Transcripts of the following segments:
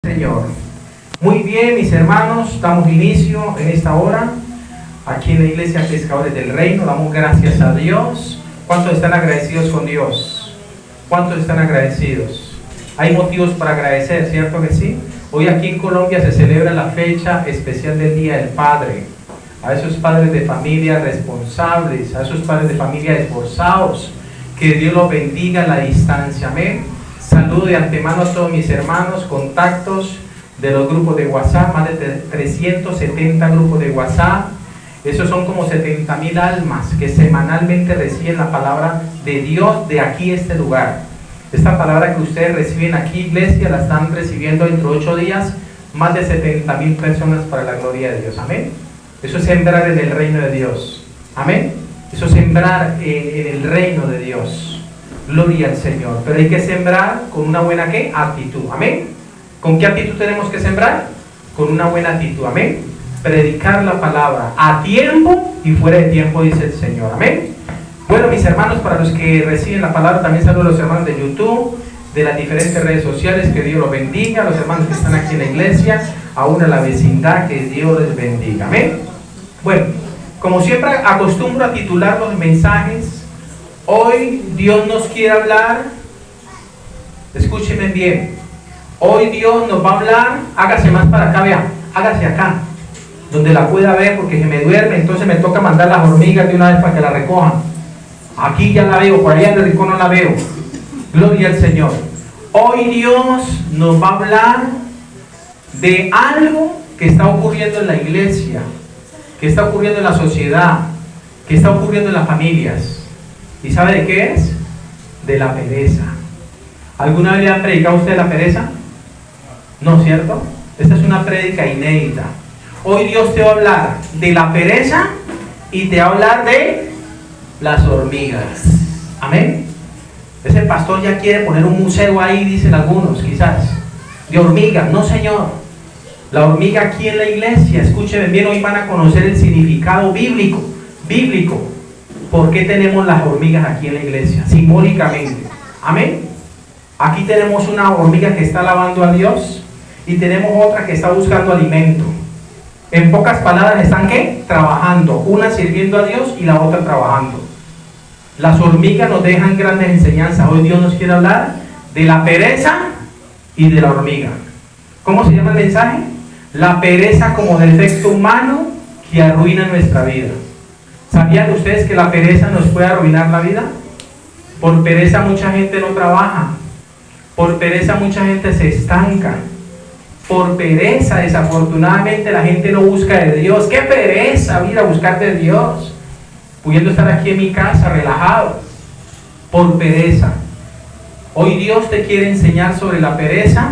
Señor. Muy bien, mis hermanos, damos inicio en esta hora aquí en la Iglesia Pescadores del Reino. Damos gracias a Dios. ¿Cuántos están agradecidos con Dios? ¿Cuántos están agradecidos? Hay motivos para agradecer, ¿cierto que sí? Hoy aquí en Colombia se celebra la fecha especial del Día del Padre. A esos padres de familia responsables, a esos padres de familia esforzados, que Dios los bendiga a la distancia. Amén. Saludo de antemano a todos mis hermanos, contactos de los grupos de WhatsApp, más de 370 grupos de WhatsApp. Esos son como 70,000 almas que semanalmente reciben la palabra de Dios de aquí, este lugar. Esta palabra que ustedes reciben aquí, iglesia, la están recibiendo dentro de 8 días, más de 70,000 personas para la gloria de Dios. Amén. Eso es sembrar en el reino de Dios. Amén. Eso es sembrar en el reino de Dios. Gloria al Señor. Pero hay que sembrar con una buena ¿qué? Actitud. Amén. ¿Con qué actitud tenemos que sembrar? Con una buena actitud. Amén. Predicar la palabra a tiempo y fuera de tiempo, dice el Señor. Amén. Bueno, mis hermanos, para los que reciben la palabra, también saludo a los hermanos de YouTube, de las diferentes redes sociales, que Dios los bendiga. A los hermanos que están aquí en la iglesia, aún a la vecindad, que Dios les bendiga. Amén. Bueno, como siempre acostumbro a titular los mensajes. Hoy Dios nos quiere hablar, escúchenme bien, hoy Dios nos va a hablar, hágase más para acá, vea, hágase acá, donde la pueda ver, porque se me duerme, entonces me toca mandar las hormigas de una vez para que la recojan. Aquí ya la veo, por allá en el rincón no la veo. Gloria al Señor. Hoy Dios nos va a hablar de algo que está ocurriendo en la iglesia, que está ocurriendo en la sociedad, que está ocurriendo en las familias. ¿Y sabe de qué es? De la pereza. ¿Alguna vez le han predicado a usted la pereza? No, ¿cierto? Esta es una prédica inédita. Hoy Dios te va a hablar de la pereza y te va a hablar de las hormigas. Amén. Ese pastor ya quiere poner un museo ahí, dicen algunos, quizás, de hormigas. No, Señor. La hormiga aquí en la iglesia, escúchenme bien, hoy van a conocer el significado bíblico. ¿Por qué tenemos las hormigas aquí en la iglesia? Simbólicamente. Amén. Aquí tenemos una hormiga que está alabando a Dios y tenemos otra que está buscando alimento. En pocas palabras, ¿están qué? Trabajando. Una sirviendo a Dios y la otra trabajando. Las hormigas nos dejan grandes enseñanzas. Hoy Dios nos quiere hablar de la pereza y de la hormiga. ¿Cómo se llama el mensaje? La pereza como defecto humano que arruina nuestra vida. ¿Sabían ustedes que la pereza nos puede arruinar la vida? Por pereza mucha gente no trabaja. Por pereza mucha gente se estanca. Por pereza, desafortunadamente, la gente no busca de Dios. ¡Qué pereza ir a buscar de Dios! Pudiendo estar aquí en mi casa, relajado. Por pereza. Hoy Dios te quiere enseñar sobre la pereza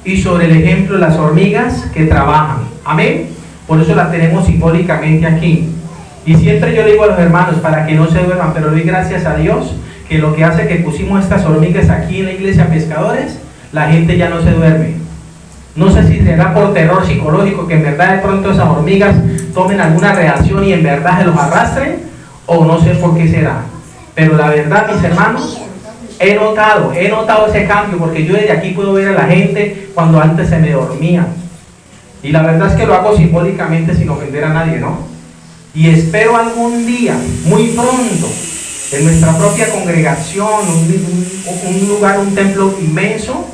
y sobre el ejemplo de las hormigas que trabajan. Amén. Por eso la tenemos simbólicamente aquí. Y siempre yo le digo a los hermanos, para que no se duerman, pero doy gracias a Dios, que lo que hace que pusimos estas hormigas aquí en la iglesia Pescadores, la gente ya no se duerme. No sé si será por terror psicológico, que en verdad de pronto esas hormigas tomen alguna reacción y en verdad se los arrastren, o no sé por qué será. Pero la verdad, mis hermanos, he notado ese cambio, porque yo desde aquí puedo ver a la gente cuando antes se me dormía. Y la verdad es que lo hago simbólicamente sin ofender a nadie, ¿no? Y espero algún día, muy pronto, en nuestra propia congregación, un lugar, un templo inmenso,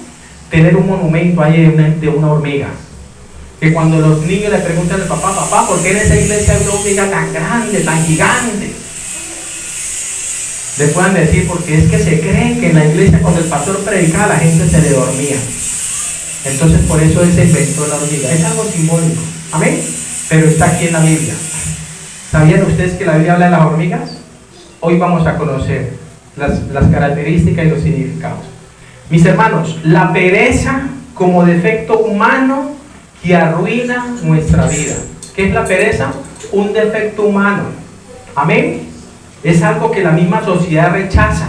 tener un monumento ahí de una hormiga. Que cuando los niños le preguntan al papá, ¿por qué en esa iglesia hay una hormiga tan grande, tan gigante? Le puedan decir, porque es que se cree que en la iglesia cuando el pastor predicaba la gente se le dormía. Entonces por eso se inventó la hormiga. Es algo simbólico. Amén. Pero está aquí en la Biblia. ¿Sabían ustedes que la Biblia habla de las hormigas? Hoy vamos a conocer las características y los significados. Mis hermanos, la pereza como defecto humano que arruina nuestra vida. ¿Qué es la pereza? Un defecto humano. Amén. Es algo que la misma sociedad rechaza.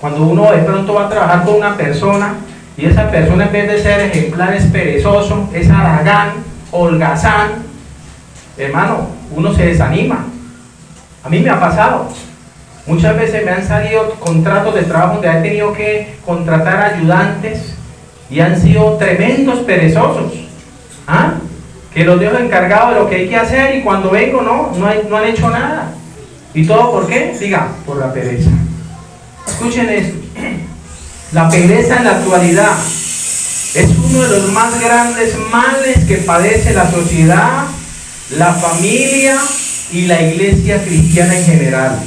Cuando uno de pronto va a trabajar con una persona y esa persona, en vez de ser ejemplar, es perezoso, es haragán, holgazán, hermano, uno se desanima. A mí me ha pasado. Muchas veces me han salido contratos de trabajo donde he tenido que contratar ayudantes y han sido tremendos perezosos. ¿Ah? Que los dejo encargados de lo que hay que hacer y cuando vengo no han hecho nada. ¿Y todo por qué? Diga, por la pereza. Escuchen esto. La pereza en la actualidad es uno de los más grandes males que padece la sociedad, la familia y la iglesia cristiana en general,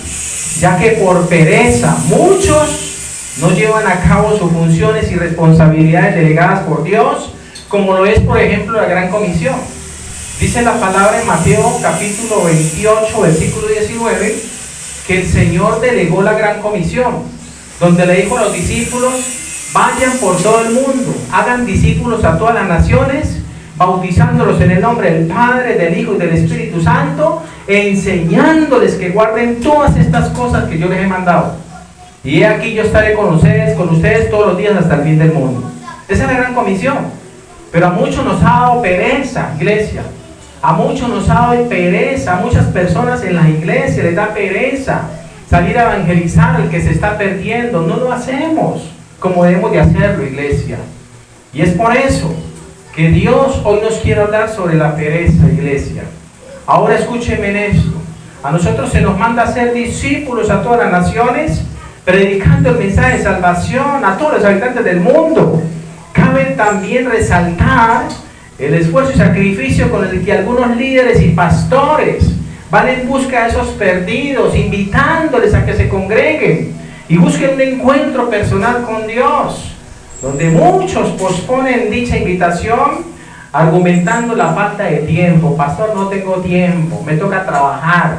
ya que por pereza muchos no llevan a cabo sus funciones y responsabilidades delegadas por Dios, como lo es, por ejemplo, la Gran Comisión. Dice la palabra en Mateo capítulo 28, versículo 19, que el Señor delegó la Gran Comisión, donde le dijo a los discípulos: vayan por todo el mundo, hagan discípulos a todas las naciones, bautizándolos en el nombre del Padre, del Hijo y del Espíritu Santo, enseñándoles que guarden todas estas cosas que yo les he mandado. Y he aquí yo estaré con ustedes todos los días hasta el fin del mundo. Esa es la Gran Comisión. Pero a muchos nos ha dado pereza, iglesia. A muchos nos ha dado pereza. A muchas personas en las iglesias les da pereza salir a evangelizar al que se está perdiendo. No lo hacemos como debemos de hacerlo, iglesia. Y es por eso que Dios hoy nos quiere hablar sobre la pereza, iglesia. Ahora escúchenme en esto. A nosotros se nos manda a ser discípulos a todas las naciones, predicando el mensaje de salvación a todos los habitantes del mundo. Cabe también resaltar el esfuerzo y sacrificio con el que algunos líderes y pastores van en busca de esos perdidos, invitándoles a que se congreguen y busquen un encuentro personal con Dios, donde muchos posponen dicha invitación argumentando la falta de tiempo. Pastor, no tengo tiempo, me toca trabajar.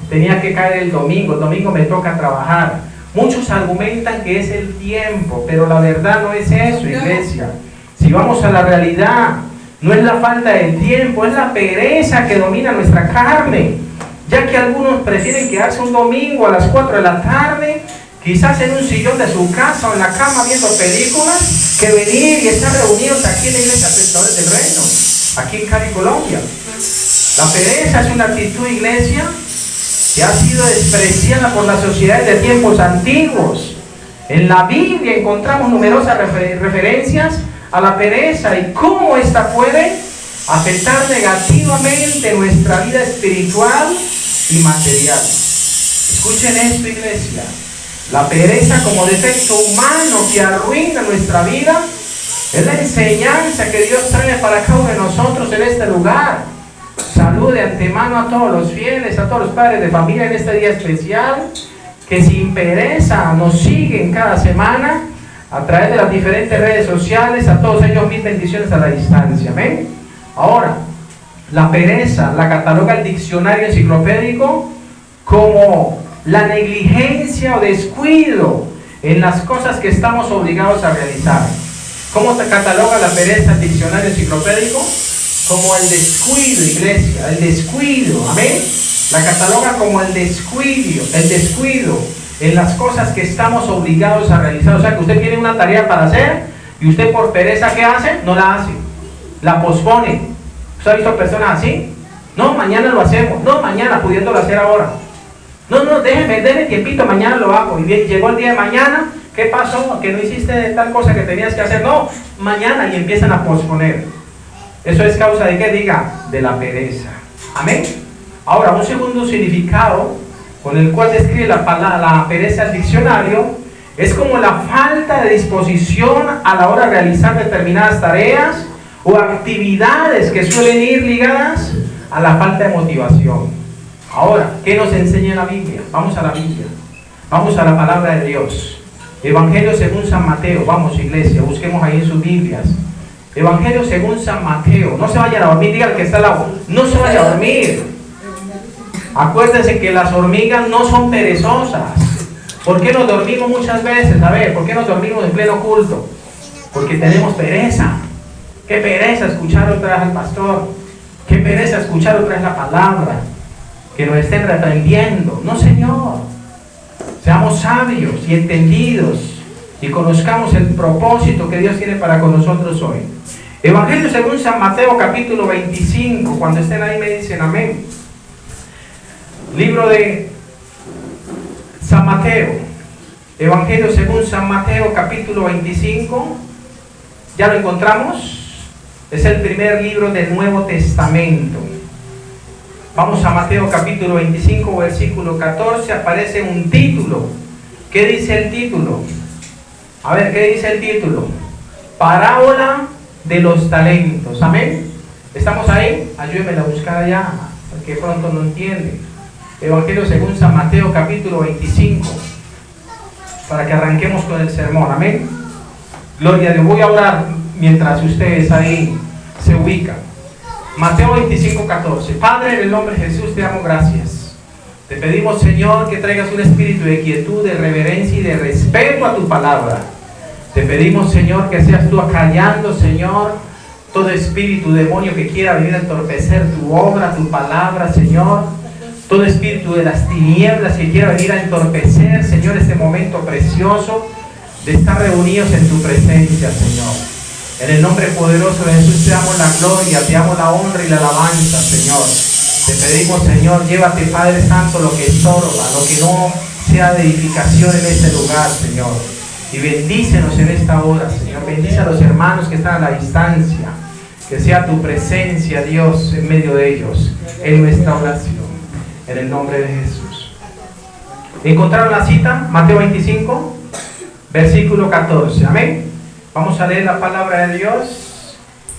Tenía que caer el domingo me toca trabajar. Muchos argumentan que es el tiempo, pero la verdad no es eso, iglesia. Si vamos a la realidad, no es la falta de tiempo, es la pereza que domina nuestra carne, ya que algunos prefieren quedarse un domingo a las 4 de la tarde, quizás en un sillón de su casa o en la cama viendo películas, que venir y estar reunidos aquí en la iglesia Pescadores del Reino, aquí en Cali, Colombia. La pereza es una actitud, iglesia, que ha sido despreciada por las sociedades de tiempos antiguos. En la Biblia encontramos numerosas referencias a la pereza y cómo ésta puede afectar negativamente nuestra vida espiritual y material. Escuchen esto, iglesia. La pereza como defecto humano que arruina nuestra vida es la enseñanza que Dios trae para cada uno de nosotros en este lugar. Salude de antemano a todos los fieles, a todos los padres de familia en este día especial, que sin pereza nos siguen cada semana a través de las diferentes redes sociales. A todos ellos mil bendiciones a la distancia, amén. Ahora, la pereza la cataloga el diccionario enciclopédico como la negligencia o descuido en las cosas que estamos obligados a realizar. ¿Cómo se cataloga la pereza el diccionario enciclopédico? Como el descuido, iglesia, el descuido, amén. La cataloga como el descuido en las cosas que estamos obligados a realizar. O sea, que usted tiene una tarea para hacer y usted por pereza, ¿qué hace? No la hace, la pospone. ¿Usted ha visto personas así? No, mañana lo hacemos. No, mañana, pudiéndolo hacer ahora. No, déjeme tiempito, mañana lo hago. Y bien, llegó el día de mañana, ¿qué pasó? Que no hiciste tal cosa que tenías que hacer. No, mañana, y empiezan a posponer. Eso es causa de ¿qué? Diga, de la pereza. Amén. Ahora, un segundo significado con el cual describe la pereza el diccionario es como la falta de disposición a la hora de realizar determinadas tareas o actividades que suelen ir ligadas a la falta de motivación. Ahora, ¿qué nos enseña la Biblia? Vamos a la Biblia, vamos a la palabra de Dios. Evangelio según San Mateo. Vamos, iglesia, busquemos ahí en sus Biblias. Evangelio según San Mateo. No se vayan a dormir, diga al que está al lado, no se vaya a dormir. Acuérdense que las hormigas no son perezosas. ¿Por qué nos dormimos muchas veces? A ver, ¿por qué nos dormimos en pleno culto? Porque tenemos pereza. Qué pereza escuchar otra vez al pastor. Qué pereza escuchar otra vez la palabra. Que nos estén reprendiendo. No, Señor. Seamos sabios y entendidos y conozcamos el propósito que Dios tiene para con nosotros hoy. Evangelio según San Mateo capítulo 25. Cuando estén ahí me dicen amén. Libro de San Mateo. Evangelio según San Mateo capítulo 25. ¿Ya lo encontramos? Es el primer libro del Nuevo Testamento. Vamos a Mateo capítulo 25, versículo 14. Aparece un título. ¿Qué dice el título? A ver, ¿qué dice el título? Parábola de los talentos. Amén. ¿Estamos ahí? Ayúdenme a buscar allá, porque pronto no entiende. Evangelio según San Mateo capítulo 25, para que arranquemos con el sermón. Amén. Gloria a Dios. Voy a orar mientras ustedes ahí se ubican. Mateo 25, 14. Padre, en el nombre de Jesús te damos gracias. Te pedimos, Señor, que traigas un espíritu de quietud, de reverencia y de respeto a tu palabra. Te pedimos, Señor, que seas tú acallando, Señor, todo espíritu demonio que quiera venir a entorpecer tu obra, tu palabra, Señor. Todo espíritu de las tinieblas que quiera venir a entorpecer, Señor, este momento precioso de estar reunidos en tu presencia, Señor. En el nombre poderoso de Jesús te damos la gloria, te damos la honra y la alabanza, Señor. Te pedimos, Señor, llévate, Padre Santo, lo que estorba, lo que no sea de edificación en este lugar, Señor. Y bendícenos en esta hora, Señor. Bendice a los hermanos que están a la distancia. Que sea tu presencia, Dios, en medio de ellos, en nuestra oración. En el nombre de Jesús. ¿Encontraron la cita? Mateo 25, versículo 14. Amén. Vamos a leer la palabra de Dios.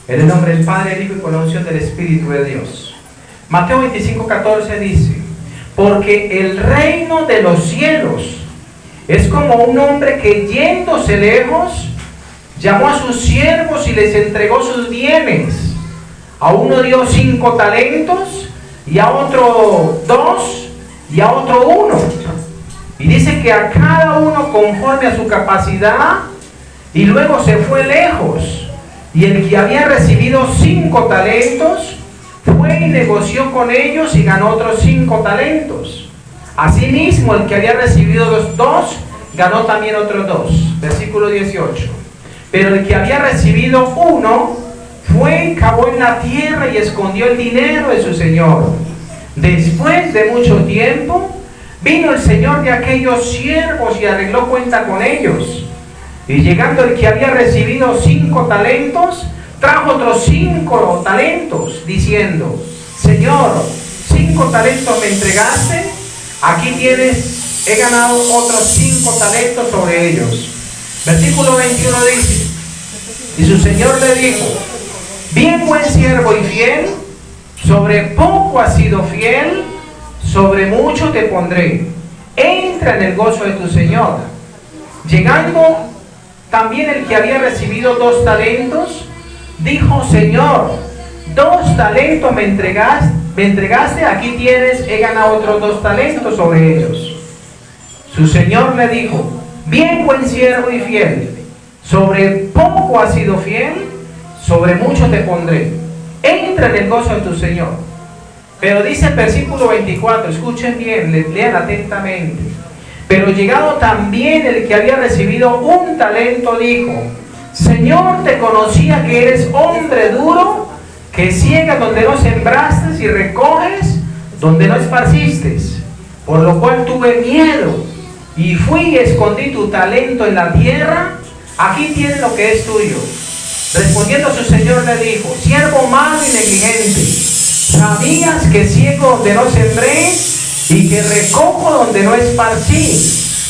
En el nombre del Padre, del Hijo y con la unción del Espíritu de Dios. Mateo 25, 14 dice: porque el reino de los cielos es como un hombre que yéndose lejos, llamó a sus siervos y les entregó sus bienes. A uno dio 5 talentos, y a otro 2, y a otro 1. Y dice que a cada uno conforme a su capacidad, y luego se fue lejos. Y el que había recibido 5 talentos, fue y negoció con ellos y ganó otros 5 talentos. Asimismo, el que había recibido 2, ganó también otros 2. Versículo 18. Pero el que había recibido 1, fue y cavó en la tierra y escondió el dinero de su señor. Después de mucho tiempo, vino el señor de aquellos siervos y arregló cuenta con ellos. Y llegando el que había recibido 5 talentos, trajo otros 5 talentos, diciendo: Señor, 5 talentos me entregaste, aquí tienes, he ganado otros 5 talentos sobre ellos. Versículo 21 dice: y su señor le dijo: bien, buen siervo y fiel, sobre poco has sido fiel, sobre mucho te pondré, entra en el gozo de tu señor. Llegando también el que había recibido 2 talentos, dijo: Señor, 2 talentos me entregaste, aquí tienes, he ganado otros 2 talentos sobre ellos. Su señor le dijo: bien, buen siervo y fiel, sobre poco has sido fiel, sobre mucho te pondré, entra en el gozo de tu señor. Pero dice el versículo 24, escuchen bien, lean atentamente: pero llegado también el que había recibido 1 talento, dijo: Señor, te conocía que eres hombre duro, que ciegas donde no sembraste y recoges donde no esparciste, por lo cual tuve miedo y fui y escondí tu talento en la tierra, aquí tienes lo que es tuyo. Respondiendo su señor le dijo: siervo malo y negligente, sabías que ciego donde no sembré y que recojo donde no esparcí,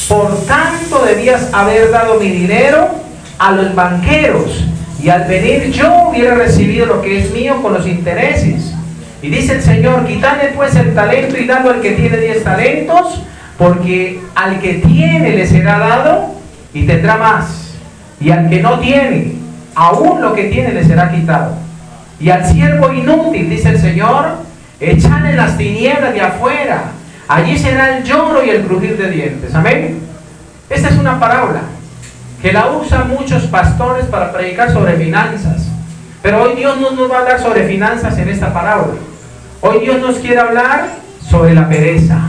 por tanto debías haber dado mi dinero a los banqueros, y al venir yo hubiera recibido lo que es mío con los intereses. Y dice el Señor: quitadle pues el talento y dadlo al que tiene 10 talentos, porque al que tiene le será dado y tendrá más, y al que no tiene, aún lo que tiene le será quitado. Y al siervo inútil, dice el Señor, echadle en las tinieblas de afuera, allí será el lloro y el crujir de dientes. Amén. Esta es una parábola que la usan muchos pastores para predicar sobre finanzas, pero hoy Dios no nos va a hablar sobre finanzas en esta parábola. Hoy Dios nos quiere hablar sobre la pereza.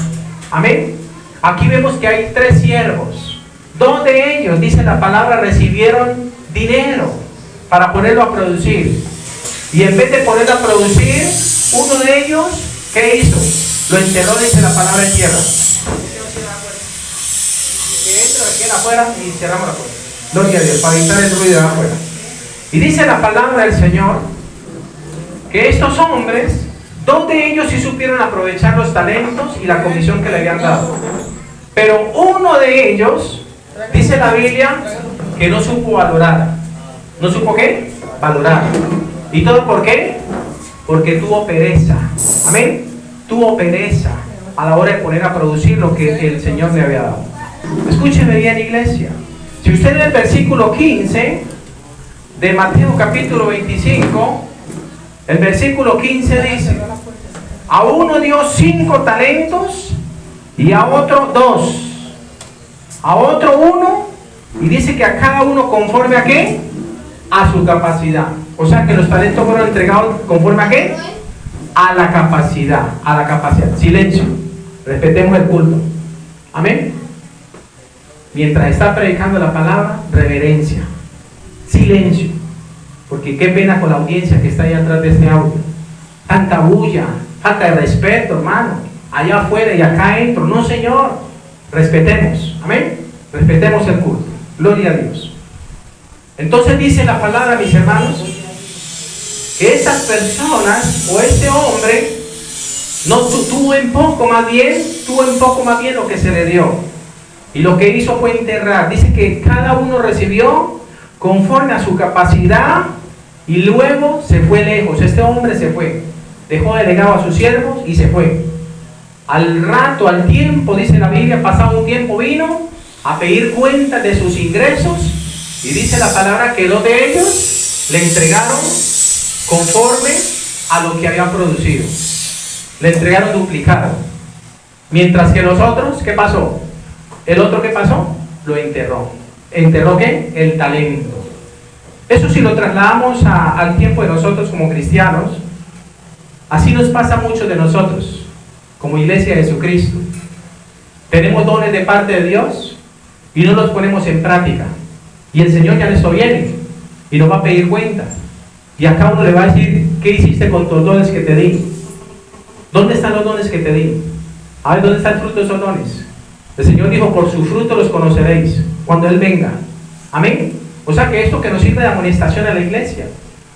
Amén. Aquí vemos que hay 3 siervos. 2 de ellos, dice la palabra, recibieron dinero para ponerlo a producir. Y en vez de ponerlo a producir, uno de ellos, ¿qué hizo? Lo enterró, dice la palabra, en tierra. Que entra aquí afuera y cerramos la puerta. Gloria a Dios, para evitar el ruido de afuera. Y dice la palabra del Señor que estos hombres, dos de ellos sí supieron aprovechar los talentos y la comisión que le habían dado. Pero uno de ellos, dice la Biblia, que no supo valorar. ¿No supo qué? Valorar. ¿Y todo por qué? Porque tuvo pereza. Amén. Tuvo pereza a la hora de poner a producir lo que el Señor le había dado. Escúcheme bien, iglesia. Si usted lee el versículo 15 de Mateo capítulo 25, el versículo 15 dice: a uno dio 5 talentos y a otro 2, a otro 1, y dice que a cada uno conforme a qué, a su capacidad. O sea que los talentos fueron entregados conforme a qué, a la capacidad, a la capacidad. Silencio, respetemos el culto. Amén. Mientras está predicando la palabra, reverencia, silencio, porque qué pena con la audiencia que está ahí atrás de este audio. Tanta bulla, falta de respeto, hermano, allá afuera y acá entro. No, Señor, respetemos. Amén. Respetemos el culto. Gloria a Dios. Entonces dice la palabra, mis hermanos, que estas personas o este hombre no tuvo en poco más bien lo que se le dio. Y lo que hizo fue enterrar. Dice que cada uno recibió conforme a su capacidad y luego se fue lejos. Este hombre se fue, dejó delegado a sus siervos y se fue. Al rato, al tiempo, dice la Biblia, pasado un tiempo vino a pedir cuentas de sus ingresos, y dice la palabra que 2 de ellos le entregaron conforme a lo que habían producido. Le entregaron duplicado. Mientras que los otros, ¿qué pasó? El otro, ¿qué pasó? Lo enterró. ¿Enterró qué? El talento. Eso si lo trasladamos al tiempo de nosotros como cristianos, así nos pasa mucho de nosotros, como iglesia de Jesucristo. Tenemos dones de parte de Dios y no los ponemos en práctica. Y el Señor ya en esto viene y nos va a pedir cuenta. Y a cada uno le va a decir: ¿qué hiciste con tus dones que te di? ¿Dónde están los dones que te di? A ver, ¿dónde está el fruto de esos dones? El Señor dijo: por su fruto los conoceréis cuando Él venga. Amén. O sea que esto que nos sirve de amonestación a la iglesia,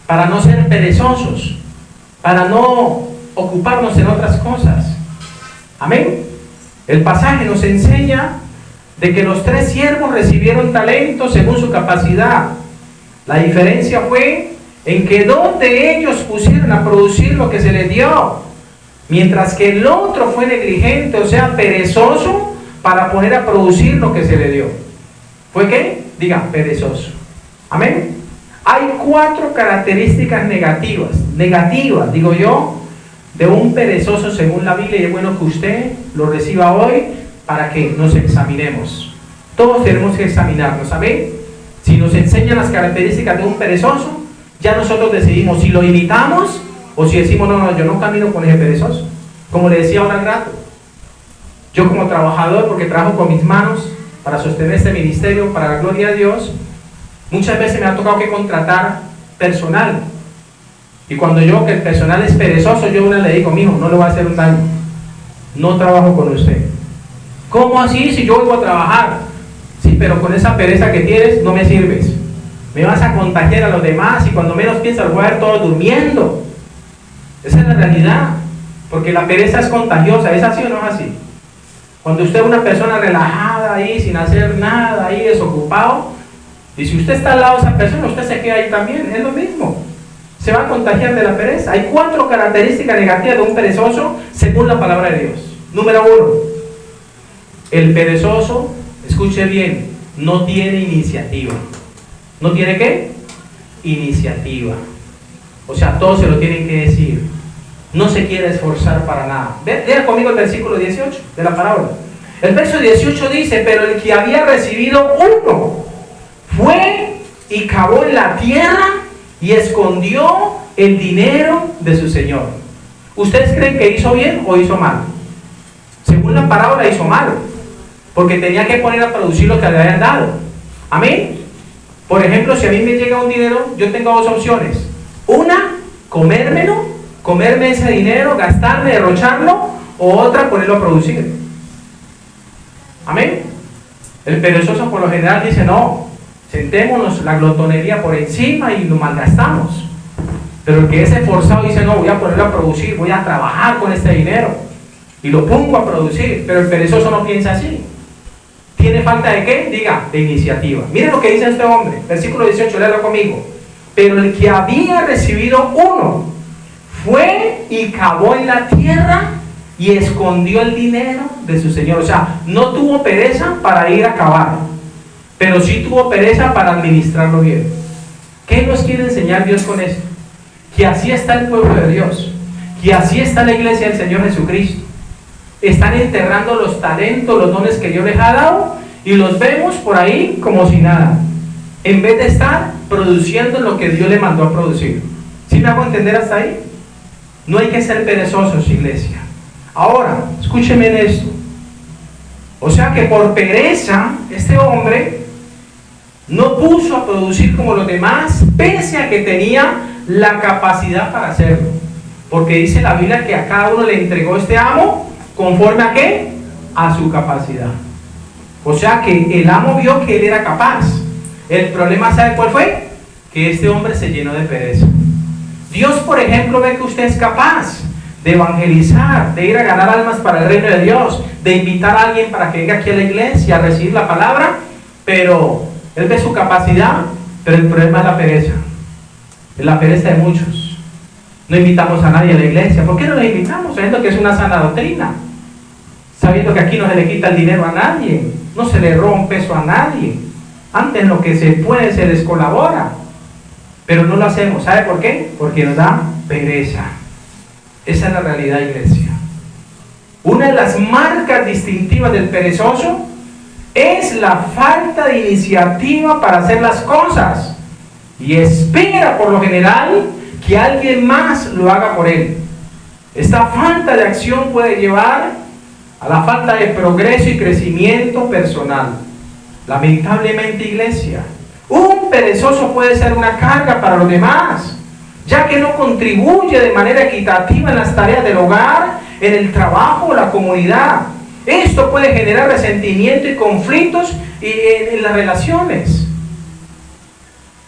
para no ser perezosos, para no ocuparnos en otras cosas. Amén. El pasaje nos enseña de que los 3 siervos recibieron talentos según su capacidad. La diferencia fue en que 2 de ellos pusieron a producir lo que se les dio, mientras que el otro fue negligente, o sea, perezoso, para poner a producir lo que se le dio. ¿Fue qué? Diga, perezoso. Amén. Hay 4 características negativas, digo yo, de un perezoso según la Biblia, y es bueno que usted lo reciba hoy para que nos examinemos. Todos tenemos que examinarnos. Amén. Si nos enseñan las características de un perezoso, ya nosotros decidimos si lo imitamos o si decimos: no, yo no camino con ese perezoso. Como le decía ahora al rato, yo como trabajador, porque trabajo con mis manos para sostener este ministerio, para la gloria de Dios, muchas veces me ha tocado que contratar personal. Y cuando yo que el personal es perezoso, yo una le digo: mijo, no le voy a hacer un daño, no trabajo con usted. ¿Cómo así? Si yo voy a trabajar. Sí, pero con esa pereza que tienes no me sirves. Me vas a contagiar a los demás y cuando menos piensas voy a ver todos durmiendo. Esa es la realidad, porque la pereza es contagiosa. ¿Es así o no es así? Cuando usted es una persona relajada ahí, sin hacer nada, ahí desocupado, y si usted está al lado de esa persona, usted se queda ahí también, es lo mismo. Se va a contagiar de la pereza. Hay 4 características negativas de un perezoso según la palabra de Dios. Número 1, el perezoso, escuche bien, no tiene iniciativa. ¿No tiene qué? Iniciativa. O sea, todos se lo tienen que decir. No se quiere esforzar para nada. Lea conmigo el versículo 18 de la parábola. El verso 18 dice: pero el que había recibido 1 fue y cavó en la tierra y escondió el dinero de su señor. ¿Ustedes creen que hizo bien o hizo mal? Según la parábola hizo mal, porque tenía que poner a producir lo que le habían dado. Amén. Por ejemplo, si a mí me llega un dinero, yo tengo 2 opciones. Una, comerme ese dinero, gastarme, derrocharlo, o otra, ponerlo a producir. Amén. El perezoso por lo general dice: no, Sentémonos la glotonería por encima y lo malgastamos. Pero el que es esforzado dice, no, voy a ponerlo a producir, voy a trabajar con este dinero y lo pongo a producir. Pero el perezoso no piensa así. ¿Tiene falta de qué? Diga, de iniciativa. Miren lo que dice este hombre, versículo 18, léalo conmigo. Pero el que había recibido uno fue y cavó en la tierra y escondió el dinero de su señor. O sea, no tuvo pereza para ir a cavar, pero sí tuvo pereza para administrarlo bien. ¿Qué nos quiere enseñar Dios con esto? Que así está el pueblo de Dios, que así está la iglesia del Señor Jesucristo. Están enterrando los talentos, los dones que Dios les ha dado, y los vemos por ahí como si nada, en vez de estar produciendo lo que Dios le mandó a producir. ¿Sí me hago entender hasta ahí? No hay que ser perezosos, iglesia. Ahora, escúcheme en esto. O sea que por pereza, este hombre no puso a producir como los demás, pese a que tenía la capacidad para hacerlo. Porque dice la Biblia que a cada uno le entregó este amo, ¿conforme a qué? A su capacidad. O sea que el amo vio que él era capaz. El problema, ¿sabe cuál fue? Que este hombre se llenó de pereza. Dios, por ejemplo, ve que usted es capaz de evangelizar, de ir a ganar almas para el reino de Dios, de invitar a alguien para que venga aquí a la iglesia a recibir la palabra, pero él ve su capacidad, pero el problema es la pereza. Es la pereza de muchos. No invitamos a nadie a la iglesia. ¿Por qué no los invitamos? Sabiendo que es una sana doctrina, sabiendo que aquí no se le quita el dinero a nadie, no se le roba un peso a nadie. Antes lo que se puede se les colabora, pero no lo hacemos. ¿Sabe por qué? Porque nos da pereza. Esa es la realidad, iglesia. Una de las marcas distintivas del perezoso es la falta de iniciativa para hacer las cosas, y espera por lo general que alguien más lo haga por él. Esta falta de acción puede llevar a la falta de progreso y crecimiento personal. Lamentablemente, iglesia, un perezoso puede ser una carga para los demás, ya que no contribuye de manera equitativa en las tareas del hogar, en el trabajo o la comunidad. Esto puede generar resentimiento y conflictos en las relaciones.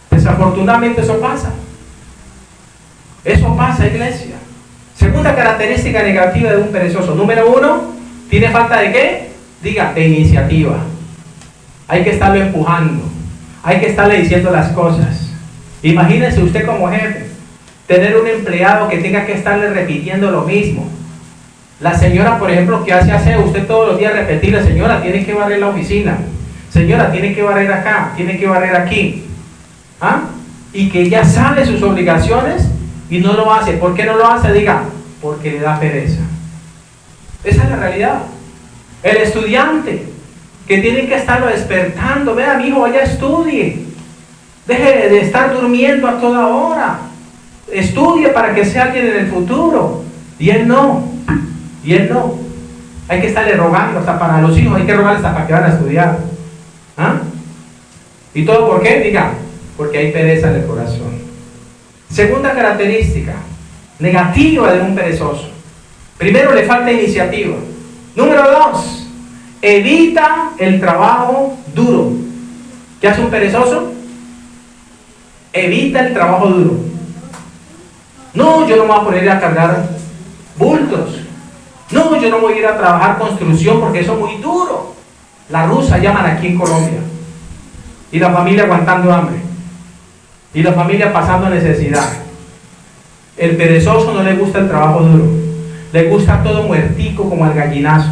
Desafortunadamente eso pasa. Eso pasa, iglesia. Segunda característica negativa de un perezoso. Número 1, ¿tiene falta de qué? Diga, de iniciativa. Hay que estarlo empujando. Hay que estarle diciendo las cosas. Imagínese usted como jefe, tener un empleado que tenga que estarle repitiendo lo mismo. La señora, por ejemplo, que hace aseo, usted todos los días repetirle, señora, tiene que barrer la oficina. Señora, tiene que barrer acá, tiene que barrer aquí. ¿Ah? Y que ella sabe sus obligaciones y no lo hace. ¿Por qué no lo hace? Diga, porque le da pereza. Esa es la realidad. El estudiante que tiene que estarlo despertando, vea, mi hijo, vaya, estudie, deje de estar durmiendo a toda hora, estudie para que sea alguien en el futuro. Y él no, hay que estarle rogando, hasta para los hijos hay que rogarles hasta para que van a estudiar. ¿Ah? ¿Y todo por qué? Diga, porque hay pereza en el corazón. Segunda característica negativa de un perezoso. Primero, le falta iniciativa. Número 2, evita el trabajo duro. ¿Qué hace un perezoso? Evita el trabajo duro. No, yo no me voy a poner a cargar bultos. No, yo no voy a ir a trabajar construcción porque eso es muy duro. La rusa llaman aquí en Colombia. Y la familia aguantando hambre. Y la familia pasando necesidad. El perezoso no le gusta el trabajo duro. Le gusta todo muertico, como el gallinazo.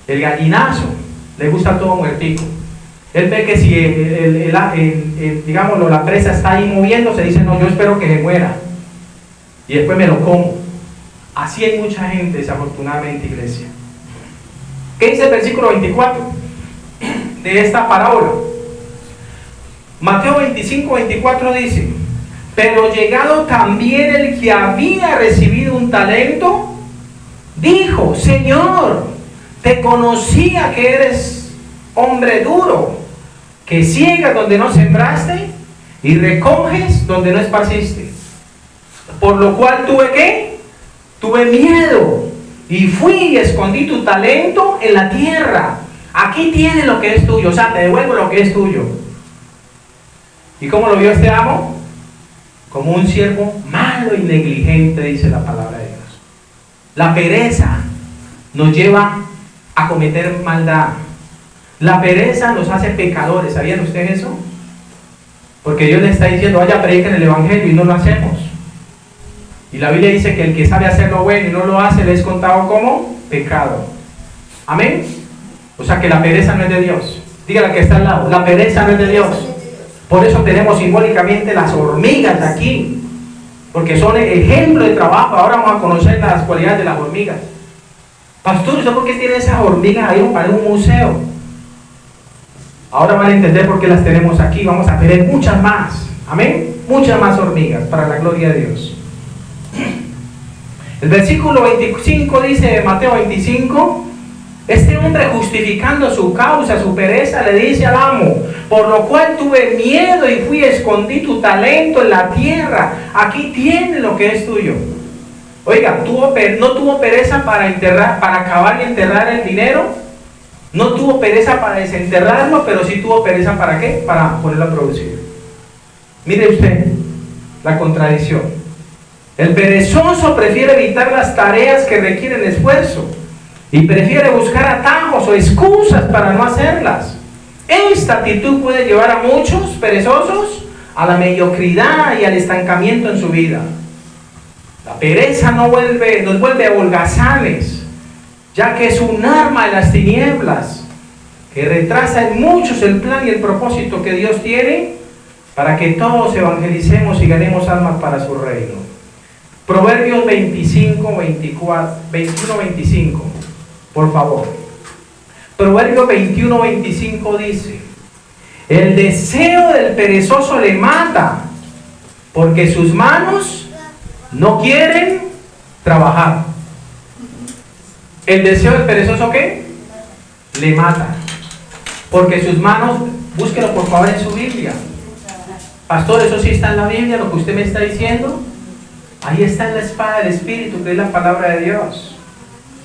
El gallinazo le gusta todo muertico. Él ve que si digámoslo, la presa está ahí moviéndose, dice, no, yo espero que se muera y después me lo como. Así hay mucha gente, desafortunadamente, iglesia. ¿Qué dice el versículo 24 de esta parábola? Mateo 25:24 dice, pero llegado también el que había recibido un talento, dijo, Señor, te conocía que eres hombre duro, que ciegas donde no sembraste y recoges donde no esparciste. Por lo cual tuve ¿qué? Tuve miedo y fui y escondí tu talento en la tierra. Aquí tienes lo que es tuyo, o sea, te devuelvo lo que es tuyo. ¿Y cómo lo vio este amo? Como un siervo malo y negligente, dice la palabra de Dios. La pereza nos lleva a cometer maldad. La pereza nos hace pecadores. ¿Sabían ustedes eso? Porque Dios le está diciendo, vaya, prediquen el evangelio, y no lo hacemos. Y la Biblia dice que el que sabe hacer lo bueno y no lo hace, le es contado como pecado. Amén. O sea que la pereza no es de Dios. Dígale al que está al lado, la pereza no es de Dios. Por eso tenemos simbólicamente las hormigas aquí, porque son ejemplo de trabajo. Ahora vamos a conocer las cualidades de las hormigas. Pastor, ¿usted por qué tiene esas hormigas ahí para un museo? Ahora van a entender por qué las tenemos aquí. Vamos a tener muchas más. Amén. Muchas más hormigas para la gloria de Dios. El versículo 25 dice de Mateo 25: este hombre, justificando su causa, su pereza, le dice al amo: por lo cual tuve miedo y fui, escondí tu talento en la tierra, aquí tienes lo que es tuyo. Oiga, no tuvo pereza para enterrar, para acabar y enterrar el dinero. No tuvo pereza para desenterrarlo, pero sí tuvo pereza ¿para qué? Para ponerlo a producir. Mire usted la contradicción. El perezoso prefiere evitar las tareas que requieren esfuerzo y prefiere buscar atajos o excusas para no hacerlas. Esta actitud puede llevar a muchos perezosos a la mediocridad y al estancamiento en su vida. La pereza nos vuelve holgazanes, ya que es un arma de las tinieblas que retrasa en muchos el plan y el propósito que Dios tiene para que todos evangelicemos y ganemos almas para su reino. Proverbios 21, 25, por favor. Proverbios 21, 25 dice: el deseo del perezoso le mata, porque sus manos no quieren trabajar. ¿El deseo del perezoso qué? Le mata, porque sus manos, búsquelo por favor en su Biblia. Pastor, eso sí está en la Biblia, lo que usted me está diciendo. Ahí está en la espada del Espíritu, que es la palabra de Dios.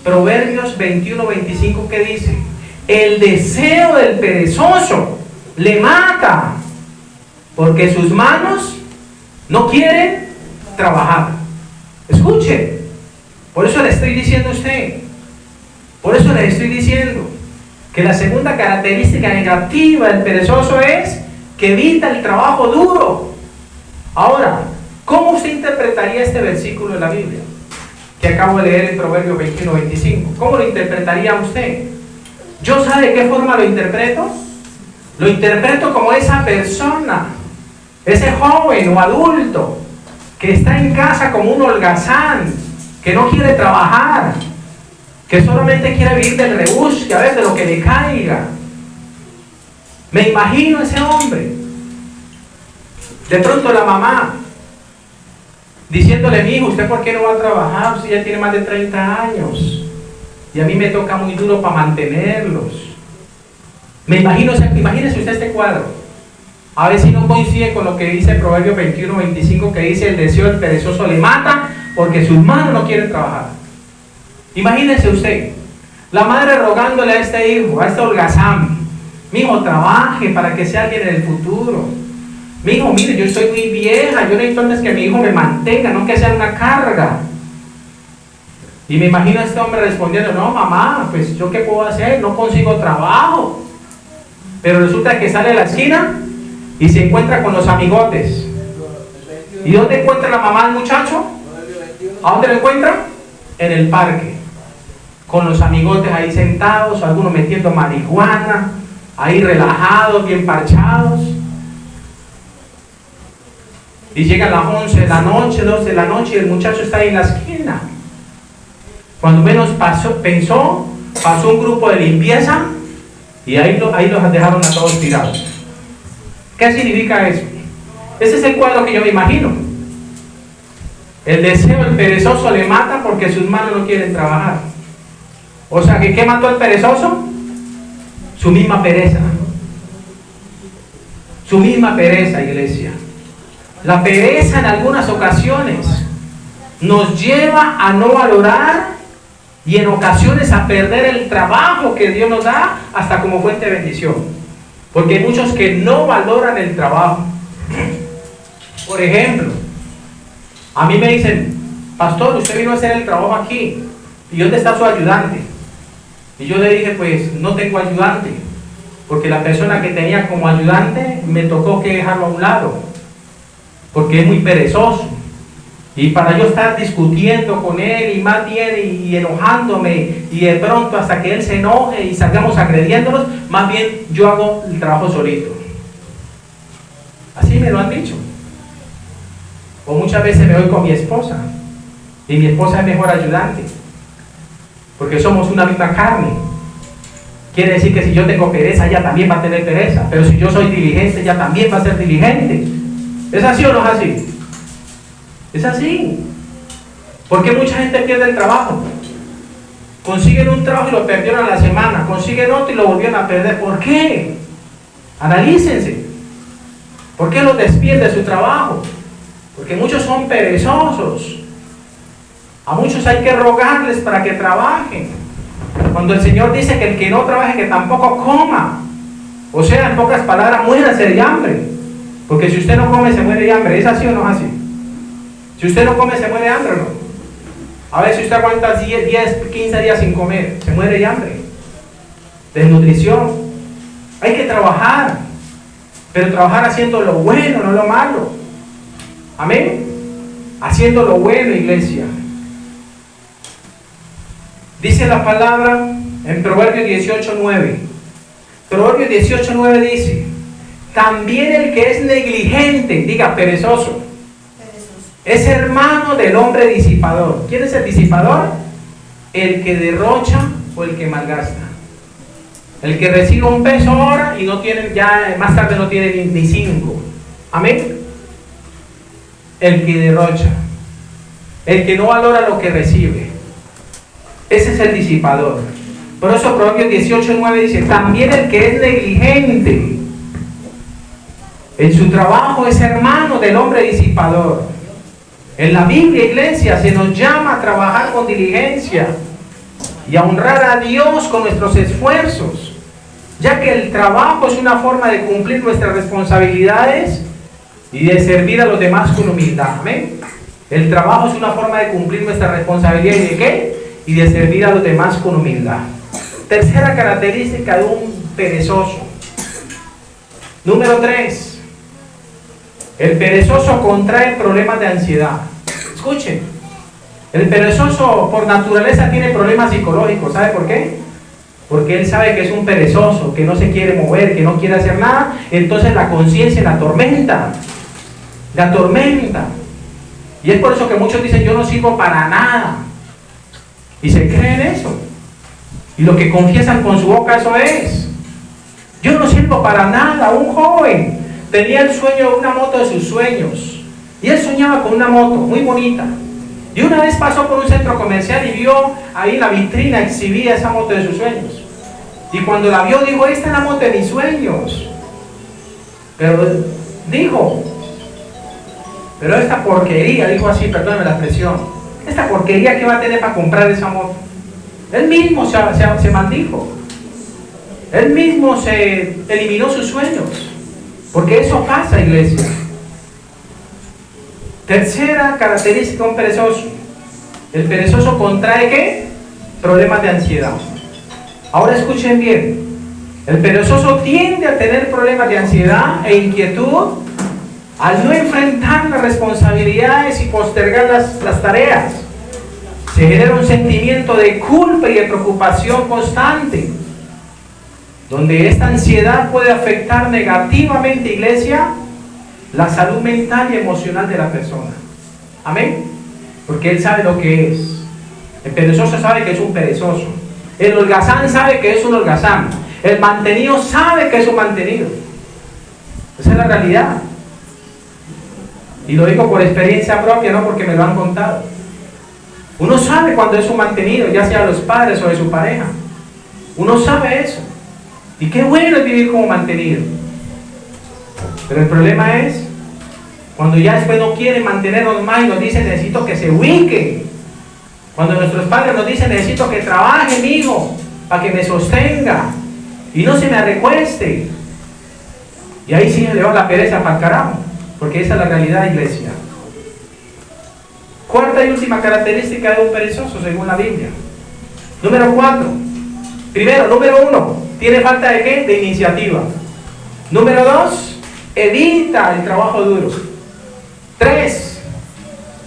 Proverbios 21, 25, ¿qué dice? El deseo del perezoso le mata, porque sus manos no quieren trabajar. Escuche, por eso le estoy diciendo a usted, por eso le estoy diciendo que la segunda característica negativa del perezoso es que evita el trabajo duro. Ahora, ¿cómo usted interpretaría este versículo de la Biblia que acabo de leer en Proverbios 21, 25? ¿Cómo lo interpretaría usted? ¿Yo sabe de qué forma lo interpreto? Lo interpreto como esa persona, ese joven o adulto que está en casa como un holgazán, que no quiere trabajar, que solamente quiere vivir del rebusque, a ver, de lo que le caiga. Me imagino ese hombre. De pronto la mamá diciéndole: mi hijo, ¿usted por qué no va a trabajar? Usted ya tiene más de 30 años y a mí me toca muy duro para mantenerlos. Imagínese usted este cuadro. A ver si no coincide con lo que dice Proverbios 21, 25, que dice: el deseo del perezoso le mata, porque sus manos no quieren trabajar. Imagínese usted, la madre rogándole a este hijo, a este holgazán: mi hijo, trabaje para que sea alguien en el futuro. Mi hijo, mire, yo soy muy vieja, yo necesito que mi hijo me mantenga, no que sea una carga. Y me imagino a este hombre respondiendo: no, mamá, pues yo qué puedo hacer, no consigo trabajo. Pero resulta que sale a la esquina y se encuentra con los amigotes. ¿Y dónde encuentra la mamá al muchacho? ¿A dónde lo encuentra? En el parque, con los amigotes ahí sentados, algunos metiendo marihuana, ahí relajados, bien parchados. Y llegan las 11 de la noche, 12 de la noche, y el muchacho está ahí en la esquina. Cuando menos pensó, pasó un grupo de limpieza y ahí los dejaron a todos tirados. ¿Qué significa eso? Ese es el cuadro que yo me imagino. El deseo del perezoso le mata porque sus manos no quieren trabajar. O sea, que ¿qué mató al perezoso? Su misma pereza. Su misma pereza, iglesia. La pereza en algunas ocasiones nos lleva a no valorar y en ocasiones a perder el trabajo que Dios nos da hasta como fuente de bendición. Porque hay muchos que no valoran el trabajo. Por ejemplo, a mí me dicen, pastor, usted vino a hacer el trabajo aquí, ¿y dónde está su ayudante? Y yo le dije, pues no tengo ayudante, porque la persona que tenía como ayudante me tocó que dejarlo a un lado, porque es muy perezoso. Y para yo estar discutiendo con él y más bien y enojándome y de pronto hasta que él se enoje y salgamos agrediéndonos, más bien yo hago el trabajo solito. Así me lo han dicho. O muchas veces me voy con mi esposa y mi esposa es mejor ayudante, porque somos una misma carne. Quiere decir que si yo tengo pereza, ella también va a tener pereza, pero si yo soy diligente, ella también va a ser diligente. ¿Es así o no es así? Es así. Porque mucha gente pierde el trabajo. Consiguen un trabajo y lo perdieron a la semana, consiguen otro y lo volvieron a perder. ¿Por qué? Analícense. ¿Por qué los despiden de su trabajo? Porque muchos son perezosos. A muchos hay que rogarles para que trabajen. Cuando el Señor dice que el que no trabaje, que tampoco coma. O sea, en pocas palabras, muérase de hambre. Porque si usted no come, se muere de hambre. ¿Es así o no es así? Si usted no come, se muere de hambre o no. A ver, si usted aguanta 10, 15 días sin comer, se muere de hambre. Desnutrición. Hay que trabajar. Pero trabajar haciendo lo bueno, no lo malo. Amén. Haciendo lo bueno, iglesia. Dice la palabra en Proverbios 18:9. Proverbios 18:9 dice: también el que es negligente, diga perezoso, es hermano del hombre disipador. ¿Quién es el disipador? El que derrocha o el que malgasta. El que recibe un peso ahora y no tiene, ya más tarde no tiene ni 5. Amén. El que derrocha, el que no valora lo que recibe, ese es el disipador. Por eso Proverbios 18:9 dice: también el que es negligente en su trabajo es hermano del hombre disipador. En la Biblia, iglesia, se nos llama a trabajar con diligencia y a honrar a Dios con nuestros esfuerzos, ya que el trabajo es una forma de cumplir nuestras responsabilidades y de servir a los demás con humildad. ¿Amén? El trabajo es una forma de cumplir nuestra responsabilidad y de qué? Y de servir a los demás con humildad. Tercera característica de un perezoso. Número 3. El perezoso contrae problemas de ansiedad. Escuchen, el perezoso por naturaleza tiene problemas psicológicos. ¿Sabe por qué? Porque él sabe que es un perezoso, que no se quiere mover, que no quiere hacer nada. Entonces la conciencia la atormenta. La atormenta. Y es por eso que muchos dicen: yo no sirvo para nada. Y se creen eso. Y lo que confiesan con su boca, eso es. Yo no sirvo para nada. Un joven tenía el sueño de una moto de sus sueños. Y él soñaba con una moto muy bonita. Y una vez pasó por un centro comercial y vio ahí la vitrina, exhibía esa moto de sus sueños. Y cuando la vio, dijo: esta es la moto de mis sueños. Pero dijo: pero esta porquería, dijo así, perdóname la expresión, esta porquería que va a tener para comprar esa moto. Él mismo se maldijo. Él mismo se eliminó sus sueños. Porque eso pasa, iglesia. Tercera característica de un perezoso. El perezoso contrae ¿qué? Problemas de ansiedad. Ahora escuchen bien. El perezoso tiende a tener problemas de ansiedad e inquietud al no enfrentar las responsabilidades y postergar las tareas. Se genera un sentimiento de culpa y de preocupación constante, donde esta ansiedad puede afectar negativamente, iglesia, la salud mental y emocional de la persona. Amén. Porque él sabe lo que es. El perezoso sabe que es un perezoso. El holgazán sabe que es un holgazán. El mantenido sabe que es un mantenido. Esa es la realidad. Y lo digo por experiencia propia, no porque me lo han contado. Uno sabe cuando es un mantenido, ya sea de los padres o de su pareja. Uno sabe eso. Y qué bueno es vivir como mantenido. Pero el problema es cuando ya después no quieren mantenernos más y nos dicen: necesito que se ubique. Cuando nuestros padres nos dicen: necesito que trabaje, mi hijo, para que me sostenga y no se me recueste. Y ahí sí le va la pereza para el carajo. Porque esa es la realidad, iglesia. Cuarta y última característica de un perezoso según la Biblia. Número 4. Número 1, tiene falta de ¿qué? De iniciativa. Número 2, evita el trabajo duro. 3,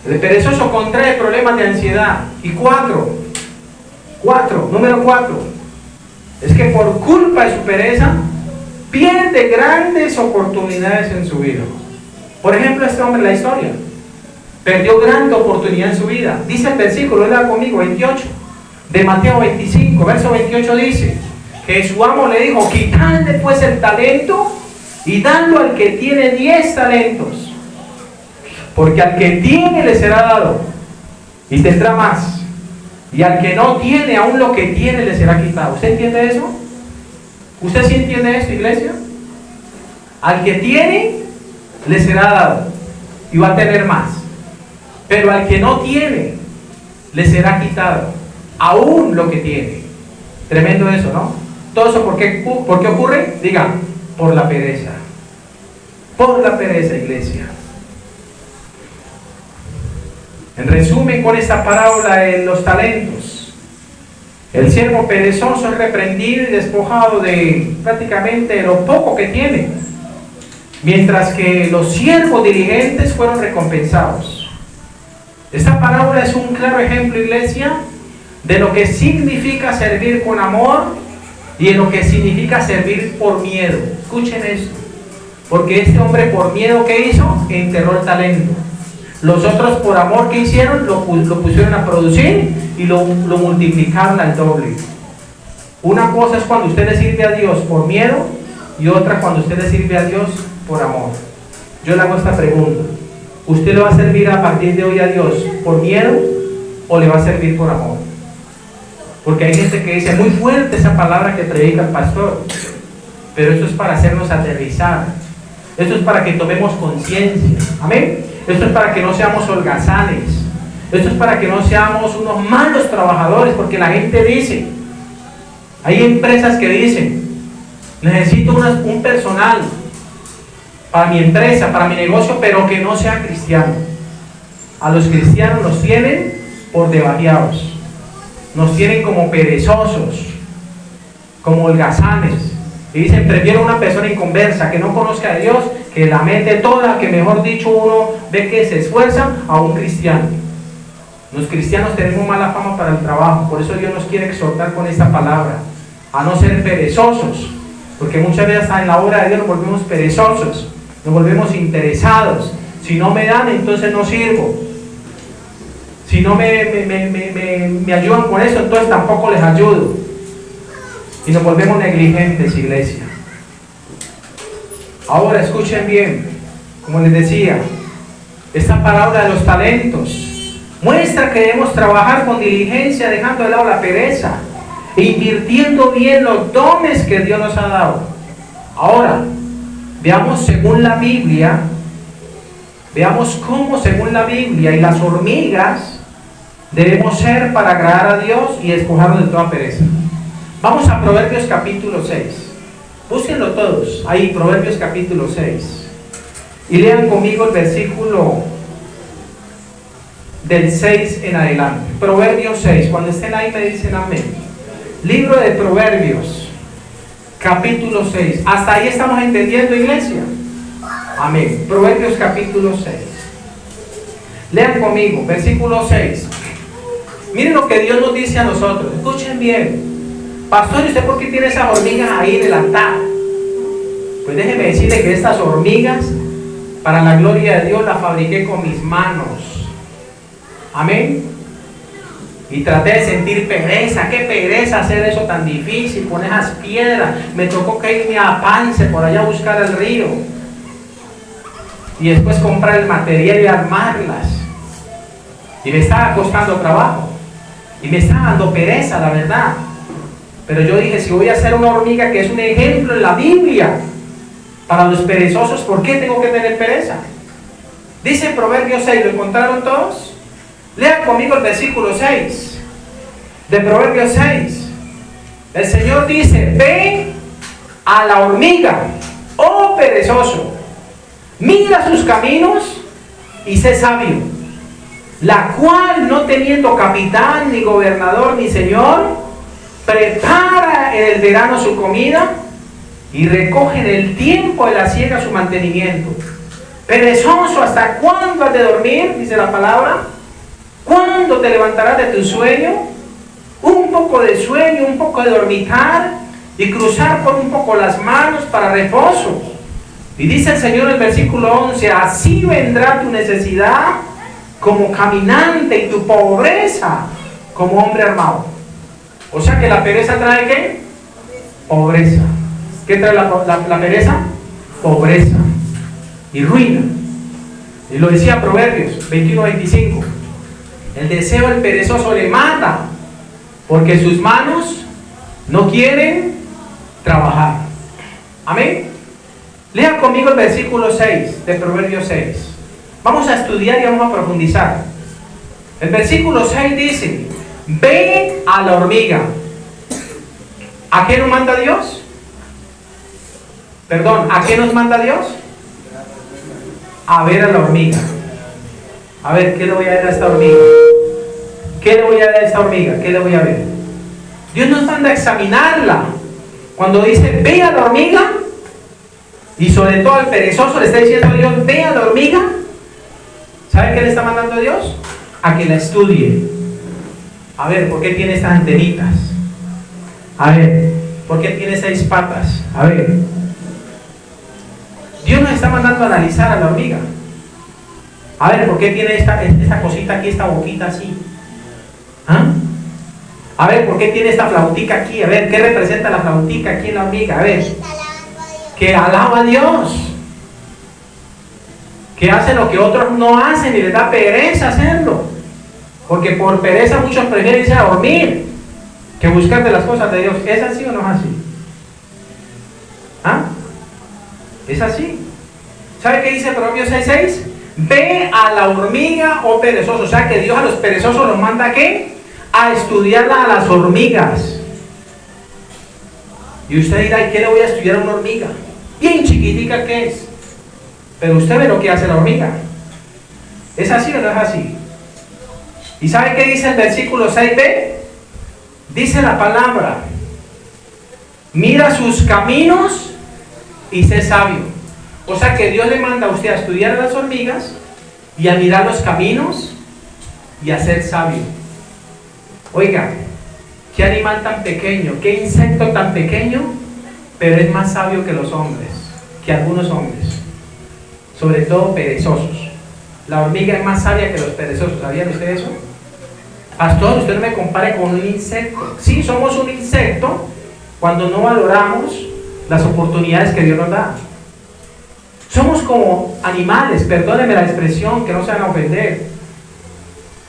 el perezoso contrae problemas de ansiedad. Y 4, número 4, es que por culpa de su pereza pierde grandes oportunidades en su vida. Por ejemplo, este hombre en la historia perdió gran oportunidad en su vida. Dice el versículo, lea conmigo, 28 de Mateo 25, verso 28 dice que su amo le dijo: quitadle pues el talento y dadlo al que tiene 10 talentos, porque al que tiene le será dado y tendrá más, y al que no tiene, aún lo que tiene le será quitado. ¿Usted entiende eso? ¿Usted sí entiende esto, iglesia? Al que tiene le será dado y va a tener más, pero al que no tiene le será quitado aún lo que tiene. Tremendo eso, ¿no? Todo eso, ¿por qué ocurre? Diga, por la pereza. Por la pereza, iglesia. En resumen, con esta parábola de los talentos, el siervo perezoso es reprendido y despojado de prácticamente lo poco que tiene, mientras que los siervos diligentes fueron recompensados. Esta parábola es un claro ejemplo, iglesia, de lo que significa servir con amor y de lo que significa servir por miedo. Escuchen esto, porque este hombre por miedo, ¿qué hizo? Enterró el talento. Los otros por amor, ¿qué hicieron? Lo pusieron a producir y lo multiplicaron al doble. Una cosa es cuando usted le sirve a Dios por miedo y otra cuando usted le sirve a Dios por amor. Yo le hago esta pregunta: ¿usted le va a servir a partir de hoy a Dios por miedo o le va a servir por amor? Porque hay gente que dice: muy fuerte esa palabra que predica el pastor, pero eso es para hacernos aterrizar, esto es para que tomemos conciencia, amén. Esto es para que no seamos holgazanes, esto es para que no seamos unos malos trabajadores, porque la gente dice, hay empresas que dicen: necesito un personal para mi empresa, para mi negocio, pero que no sea cristiano. A los cristianos nos tienen por debajeados, nos tienen como perezosos, como holgazanes, y dicen: prefiero una persona inconversa que no conozca a Dios, que la mete toda, que mejor dicho uno ve que se esfuerza, a un cristiano. Los cristianos tenemos mala fama para el trabajo, por eso Dios nos quiere exhortar con esta palabra a no ser perezosos, porque muchas veces en la obra de Dios nos volvemos perezosos, nos volvemos interesados. Si no me dan, entonces no sirvo. Si no me ayudan con eso, entonces tampoco les ayudo. Y nos volvemos negligentes, iglesia. Ahora escuchen bien, como les decía, esta parábola de los talentos muestra que debemos trabajar con diligencia, dejando de lado la pereza e invirtiendo bien los dones que Dios nos ha dado. Ahora, veamos según la Biblia, veamos cómo según la Biblia y las hormigas debemos ser para agradar a Dios y despojarnos de toda pereza. Vamos a Proverbios capítulo 6. Búsquenlo todos. Ahí, Proverbios capítulo 6. Y lean conmigo el versículo del 6 en adelante. Proverbios 6. Cuando estén ahí me dicen amén. Libro de Proverbios, capítulo 6. ¿Hasta ahí estamos entendiendo, iglesia? Amén. Proverbios capítulo 6. Lean conmigo, versículo 6. Miren lo que Dios nos dice a nosotros. Escuchen bien. Pastor, ¿y usted por qué tiene esas hormigas ahí en el altar? Pues déjeme decirle que estas hormigas, para la gloria de Dios, las fabriqué con mis manos. Amén. Y traté de sentir pereza. Qué pereza hacer eso tan difícil con esas piedras. Me tocó que irme a Pance por allá a buscar el río y después comprar el material y armarlas. Y me estaba costando trabajo y me estaba dando pereza, la verdad. Pero yo dije: si voy a hacer una hormiga que es un ejemplo en la Biblia para los perezosos, ¿por qué tengo que tener pereza? Dice Proverbios 6, ¿lo encontraron todos? Lean conmigo el versículo 6 de Proverbios 6. El Señor dice: ven a la hormiga, oh perezoso, Mira sus caminos y sé sabio, la cual, no teniendo capitán, ni gobernador, ni señor, prepara en el verano su comida y recoge en el tiempo de la siega su mantenimiento. Perezoso, ¿hasta cuándo has de dormir? Dice la palabra. ¿Cuándo te levantarás de tu sueño? Un poco de sueño, un poco de dormitar y cruzar por un poco las manos para reposo. Y dice el Señor en el versículo 11, así vendrá tu necesidad como caminante y tu pobreza como hombre armado. O sea que la pereza trae ¿qué? Pobreza. ¿Qué trae la pereza? Pobreza y ruina. Y lo decía Proverbios 21-25. El deseo del perezoso le mata, porque sus manos no quieren trabajar. Amén. Lea conmigo el versículo 6 de Proverbios 6. Vamos a estudiar y vamos a profundizar. El versículo 6 dice: ve a la hormiga. ¿A qué nos manda Dios? Perdón, ¿a qué nos manda Dios? A ver a la hormiga. A ver, ¿qué le voy a ver a esta hormiga? ¿Qué le voy a ver a esta hormiga? ¿Qué le voy a ver? Dios nos manda a examinarla. Cuando dice, ve a la hormiga, y sobre todo al perezoso le está diciendo a Dios, ve a la hormiga. ¿Sabe qué le está mandando a Dios? A que la estudie. A ver, ¿por qué tiene estas antenitas? A ver, ¿por qué tiene 6 patas? A ver. Dios nos está mandando a analizar a la hormiga. A ver, ¿por qué tiene esta cosita aquí, esta boquita así? ¿Ah? A ver, ¿por qué tiene esta flautica aquí? A ver, ¿qué representa la flautica aquí en la hormiga? A ver, que alaba a Dios, que hace lo que otros no hacen y les da pereza hacerlo, porque por pereza muchos prefieren irse a dormir que buscar de las cosas de Dios. ¿Es así o no es así? ¿Ah? Es así. ¿Sabe qué dice Proverbios 6:6? Ve a la hormiga, oh perezoso. O sea que Dios a los perezosos los manda ¿a qué? A estudiarla a las hormigas. Y usted dirá, ¿y qué le voy a estudiar a una hormiga? Bien chiquitica que es. Pero usted ve lo que hace la hormiga. ¿Es así o no es así? ¿Y sabe qué dice el versículo 6b? Dice la palabra: mira sus caminos y sé sabio. O sea que Dios le manda a usted a estudiar a las hormigas y a mirar los caminos y a ser sabio. Oiga, qué animal tan pequeño, qué insecto tan pequeño, pero es más sabio que los hombres, que algunos hombres, sobre todo perezosos. La hormiga es más sabia que los perezosos. ¿Sabían ustedes eso? Pastor, usted no me compare con un insecto. Sí, somos un insecto cuando no valoramos las oportunidades que Dios nos da. Somos como animales, perdónenme la expresión, que no se van a ofender.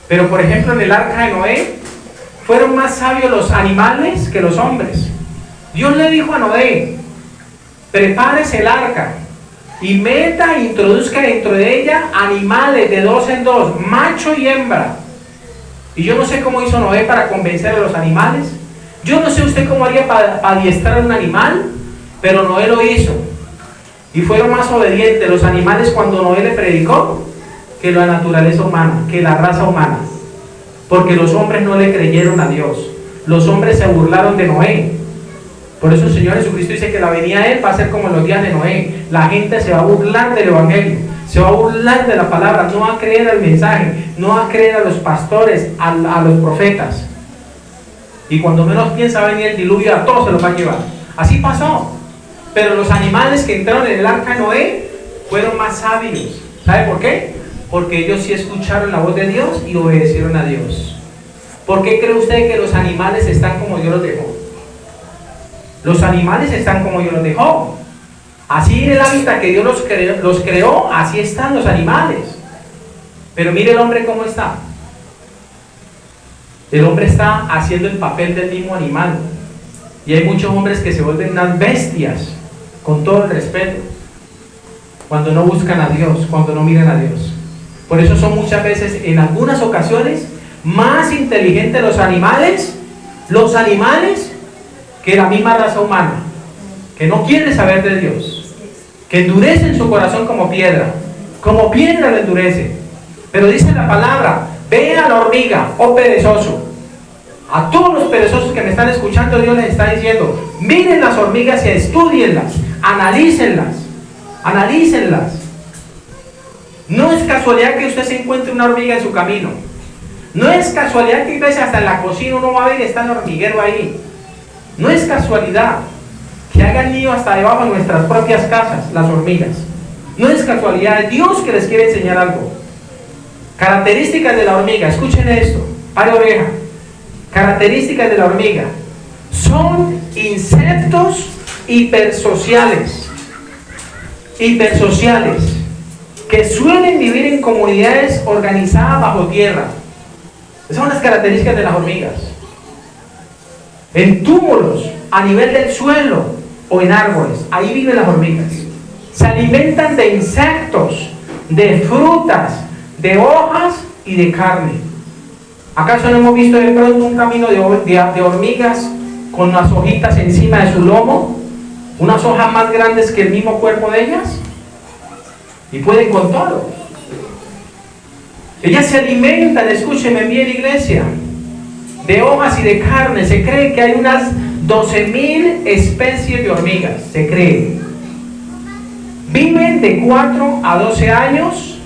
Pero por ejemplo en el arca de Noé, fueron más sabios los animales que los hombres. Dios le dijo a Noé: prepárese el arca y meta e introduzca dentro de ella animales de 2 en 2, macho y hembra. Y yo no sé cómo hizo Noé para convencer a los animales. Yo no sé usted cómo haría para adiestrar a un animal, pero Noé lo hizo. Y fueron más obedientes los animales cuando Noé le predicó que la naturaleza humana, que la raza humana. Porque los hombres no le creyeron a Dios. Los hombres se burlaron de Noé. Por eso el Señor Jesucristo dice que la venida de Él va a ser como en los días de Noé. La gente se va a burlar del Evangelio, se va a burlar de la palabra, no va a creer al mensaje, no va a creer a los pastores, a los profetas. Y cuando menos piensa venir el diluvio, a todos se los va a llevar. Así pasó. Pero los animales que entraron en el arca de Noé fueron más sabios. ¿Sabe por qué? Porque ellos sí escucharon la voz de Dios y obedecieron a Dios. ¿Por qué cree usted que los animales están como Dios los dejó? Los animales están como Dios los dejó. Así en el hábitat que Dios los creó, así están los animales. Pero mire el hombre cómo está. El hombre está haciendo el papel del mismo animal. Y hay muchos hombres que se vuelven unas bestias, con todo el respeto, cuando no buscan a Dios, cuando no miran a Dios. Por eso son muchas veces, en algunas ocasiones, más inteligentes los animales que la misma raza humana, que no quiere saber de Dios. que endurecen su corazón como piedra lo endurece. Pero dice la palabra, ve a la hormiga, oh perezoso. A todos los perezosos que me están escuchando, Dios les está diciendo, miren las hormigas y estudienlas, analícenlas. No es casualidad que usted se encuentre una hormiga en su camino. No es casualidad que a veces hasta en la cocina uno va a ver y está el hormiguero ahí. No es casualidad que hagan nido hasta debajo de nuestras propias casas, las hormigas. No es casualidad, es Dios que les quiere enseñar algo. Características de la hormiga, escuchen esto, pare oreja. Características de la hormiga: son insectos hipersociales, que suelen vivir en comunidades organizadas bajo tierra. Esas son las características de las hormigas. En túmulos, a nivel del suelo o en árboles, ahí viven las hormigas. Se alimentan de insectos, de frutas, de hojas y de carne. ¿Acaso no hemos visto de pronto un camino de hormigas con las hojitas encima de su lomo? Unas hojas más grandes que el mismo cuerpo de ellas. Y pueden con todo. Ellas se alimentan, escúcheme bien, iglesia, de hojas y de carne. Se cree que hay unas 12.000 especies de hormigas. Se cree. Viven de 4 a 12 años.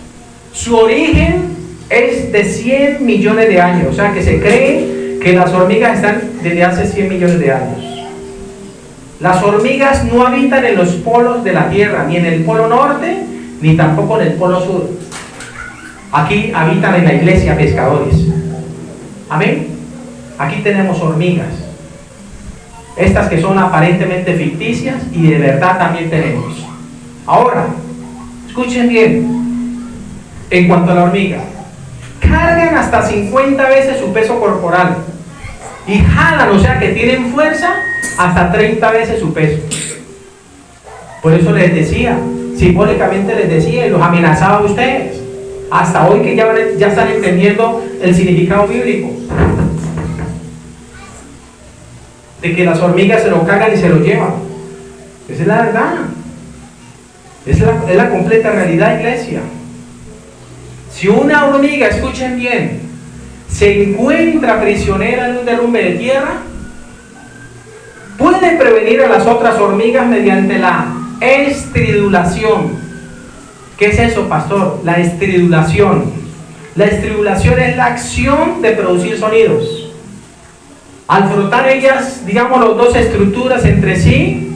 Su origen es de 100 millones de años. O sea que se cree que las hormigas están desde hace 100 millones de años. Las hormigas no habitan en los polos de la Tierra, ni en el polo norte, ni tampoco en el polo sur. Aquí habitan en la iglesia pescadores. Amén. Aquí tenemos hormigas. Estas que son aparentemente ficticias y de verdad también tenemos. Ahora, escuchen bien. En cuanto a la hormiga, cargan hasta 50 veces su peso corporal y jalan, o sea que tienen fuerza hasta 30 veces su peso. Por eso les decía, simbólicamente les decía y los amenazaba a ustedes, hasta hoy que ya están entendiendo el significado bíblico de que las hormigas se lo cagan y se lo llevan. Esa es la verdad, es la completa realidad, iglesia. Si una hormiga, escuchen bien, se encuentra prisionera en un derrumbe de tierra, puede prevenir a las otras hormigas mediante la estridulación. ¿Qué es eso, pastor? La estridulación. La estridulación es la acción de producir sonidos. Al frotar ellas, digamos, las dos estructuras entre sí,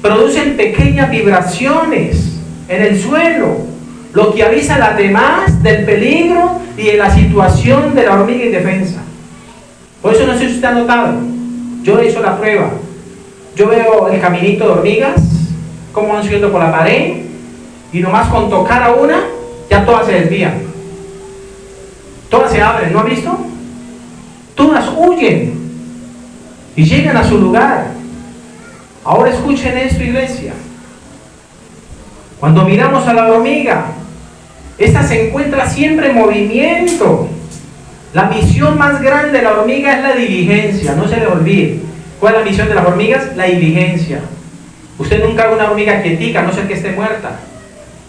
producen pequeñas vibraciones en el suelo, lo que avisa a las demás del peligro y de la situación de la hormiga indefensa. Por eso no sé si usted ha notado, yo he hecho la prueba. Yo veo el caminito de hormigas, cómo van subiendo por la pared, y nomás con tocar a una, ya todas se desvían. Todas se abren, ¿no ha visto? Todas huyen y llegan a su lugar. Ahora escuchen esto, iglesia. Cuando miramos a la hormiga, esta se encuentra siempre en movimiento. La misión más grande de la hormiga es la diligencia, no se le olvide. ¿Cuál es la misión de las hormigas? La diligencia. Usted nunca ve una hormiga quietica, a no ser que esté muerta,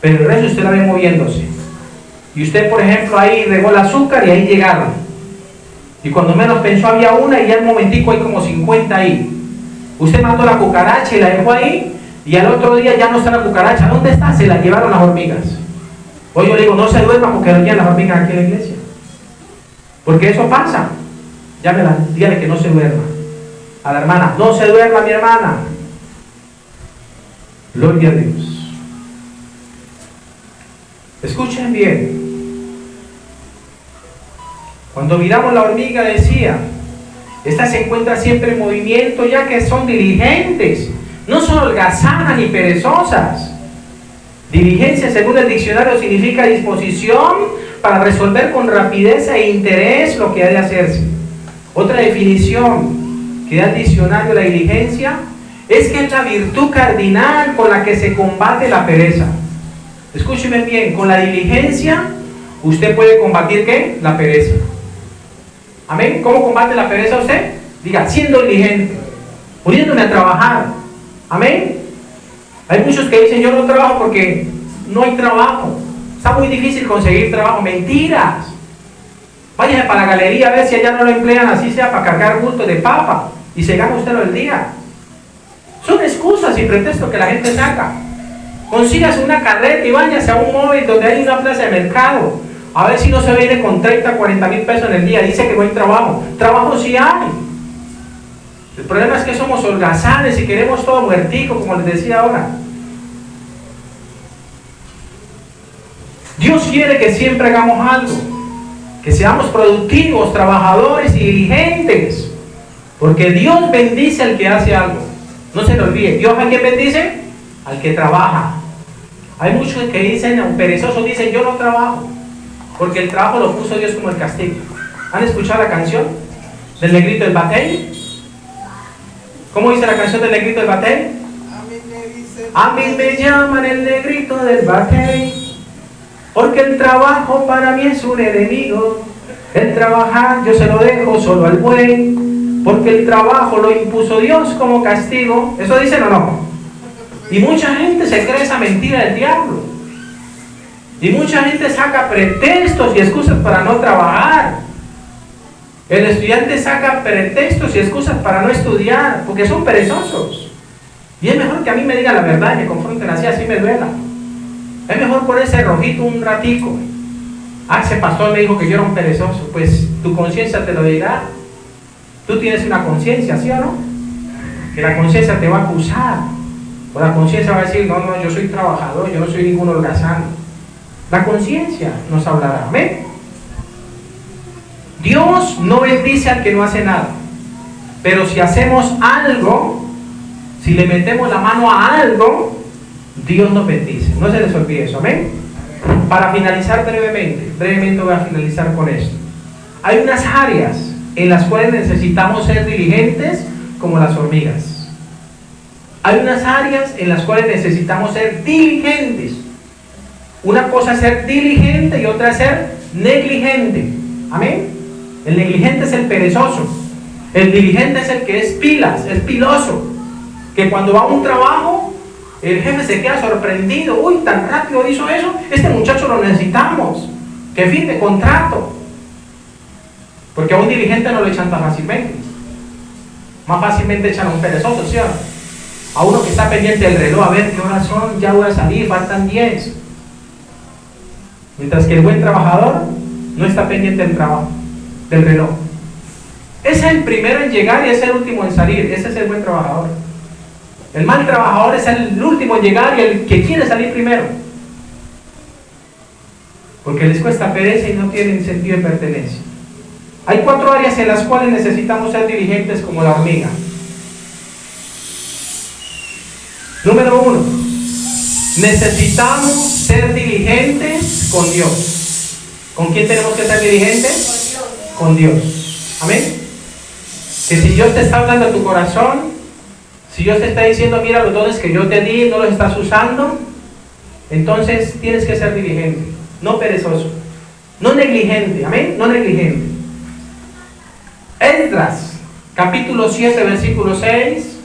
pero el resto usted la ve moviéndose. Y usted, por ejemplo, ahí regó el azúcar y ahí llegaron. Y cuando menos pensó había una y ya en un momentico hay como 50 ahí. Usted mató la cucaracha y la dejó ahí, y al otro día ya no está la cucaracha. ¿Dónde está? Se la llevaron las hormigas. Hoy yo le digo, no se duerma porque lo llevan las hormigas aquí en la iglesia. Porque eso pasa. Dígale que no se duerma. A la hermana, no se duerma mi hermana. Gloria a Dios. Escuchen bien. Cuando miramos la hormiga, decía, esta se encuentra siempre en movimiento, ya que son diligentes, no son holgazanas ni perezosas. Diligencia, según el diccionario, significa disposición para resolver con rapidez e interés lo que ha de hacerse. Otra definición que da el diccionario de la diligencia es que es la virtud cardinal con la que se combate la pereza. Escúcheme bien, con la diligencia usted puede combatir ¿qué? La pereza. Amén. ¿Cómo combate la pereza usted? Diga, siendo diligente, poniéndome a trabajar. Amén. Hay muchos que dicen, yo no trabajo porque no hay trabajo. Está muy difícil conseguir trabajo. Mentiras. Váyase para la galería a ver si allá no lo emplean, así sea para cargar bultos de papa, y se gana usted lo del día. Son excusas y pretextos que la gente saca. Consígase una carreta y váyase a un móvil donde hay una plaza de mercado. A ver si no se viene con 30, 40 mil pesos en el día. Dice que no hay trabajo. Trabajo sí hay. El problema es que somos holgazanes y queremos todo muertico, como les decía ahora. Dios quiere que siempre hagamos algo, que seamos productivos, trabajadores y diligentes, porque Dios bendice al que hace algo. No se lo olvide. ¿Dios a quién bendice? Al que trabaja. Hay muchos que dicen, perezosos, dicen, yo no trabajo, porque el trabajo lo puso Dios como el castigo. ¿Han escuchado la canción del Negrito del Batey? ¿Cómo dice la canción del Negrito del Batey? A mí me llaman el Negrito del Batey, porque el trabajo para mí es un enemigo. El trabajar yo se lo dejo solo al buey, porque el trabajo lo impuso Dios como castigo. ¿Eso dicen o no? Y mucha gente se cree esa mentira del diablo. Y mucha gente saca pretextos y excusas para no trabajar. El estudiante saca pretextos y excusas para no estudiar, porque son perezosos. Y es mejor que a mí me digan la verdad y me confronten así me duela. Es mejor ponerse rojito un ratico. Ese pastor me dijo que yo era un perezoso. Pues tu conciencia te lo dirá. Tú tienes una conciencia, ¿sí o no? Que la conciencia te va a acusar. O la conciencia va a decir, no, yo soy trabajador, yo no soy ningún holgazán. La conciencia nos hablará. ¿Amén? Dios no bendice al que no hace nada. Pero si hacemos algo, si le metemos la mano a algo, Dios nos bendice. No se les olvide eso. ¿Amén? Para finalizar brevemente voy a finalizar con esto. Hay unas áreas en las cuales necesitamos ser diligentes como las hormigas. Hay unas áreas en las cuales necesitamos ser diligentes. Una cosa es ser diligente y otra es ser negligente. Amén. El negligente es el perezoso. El diligente es el que es pilas, es piloso. Que cuando va a un trabajo, el jefe se queda sorprendido. Uy, tan rápido hizo eso. Este muchacho lo necesitamos. Que firme contrato. Porque a un diligente no lo echan tan fácilmente. Más fácilmente echan a un perezoso, ¿sí o no? A uno que está pendiente del reloj, a ver qué horas son, ya voy a salir, faltan 10. Mientras que el buen trabajador no está pendiente del trabajo, del reloj. Es el primero en llegar y es el último en salir. Ese es el buen trabajador. El mal trabajador es el último en llegar y el que quiere salir primero. Porque les cuesta pereza y no tienen sentido de pertenencia. Hay 4 áreas en las cuales necesitamos ser diligentes como la hormiga. Número 1. Necesitamos ser diligentes con Dios. ¿Con quién tenemos que ser diligentes? Con Dios. Amén. Que si Dios te está hablando a tu corazón, si Dios te está diciendo, mira los dones que yo te di, no los estás usando, entonces tienes que ser diligente, no perezoso, no negligente. Amén. No negligente. Esdras, capítulo 7, versículo 6.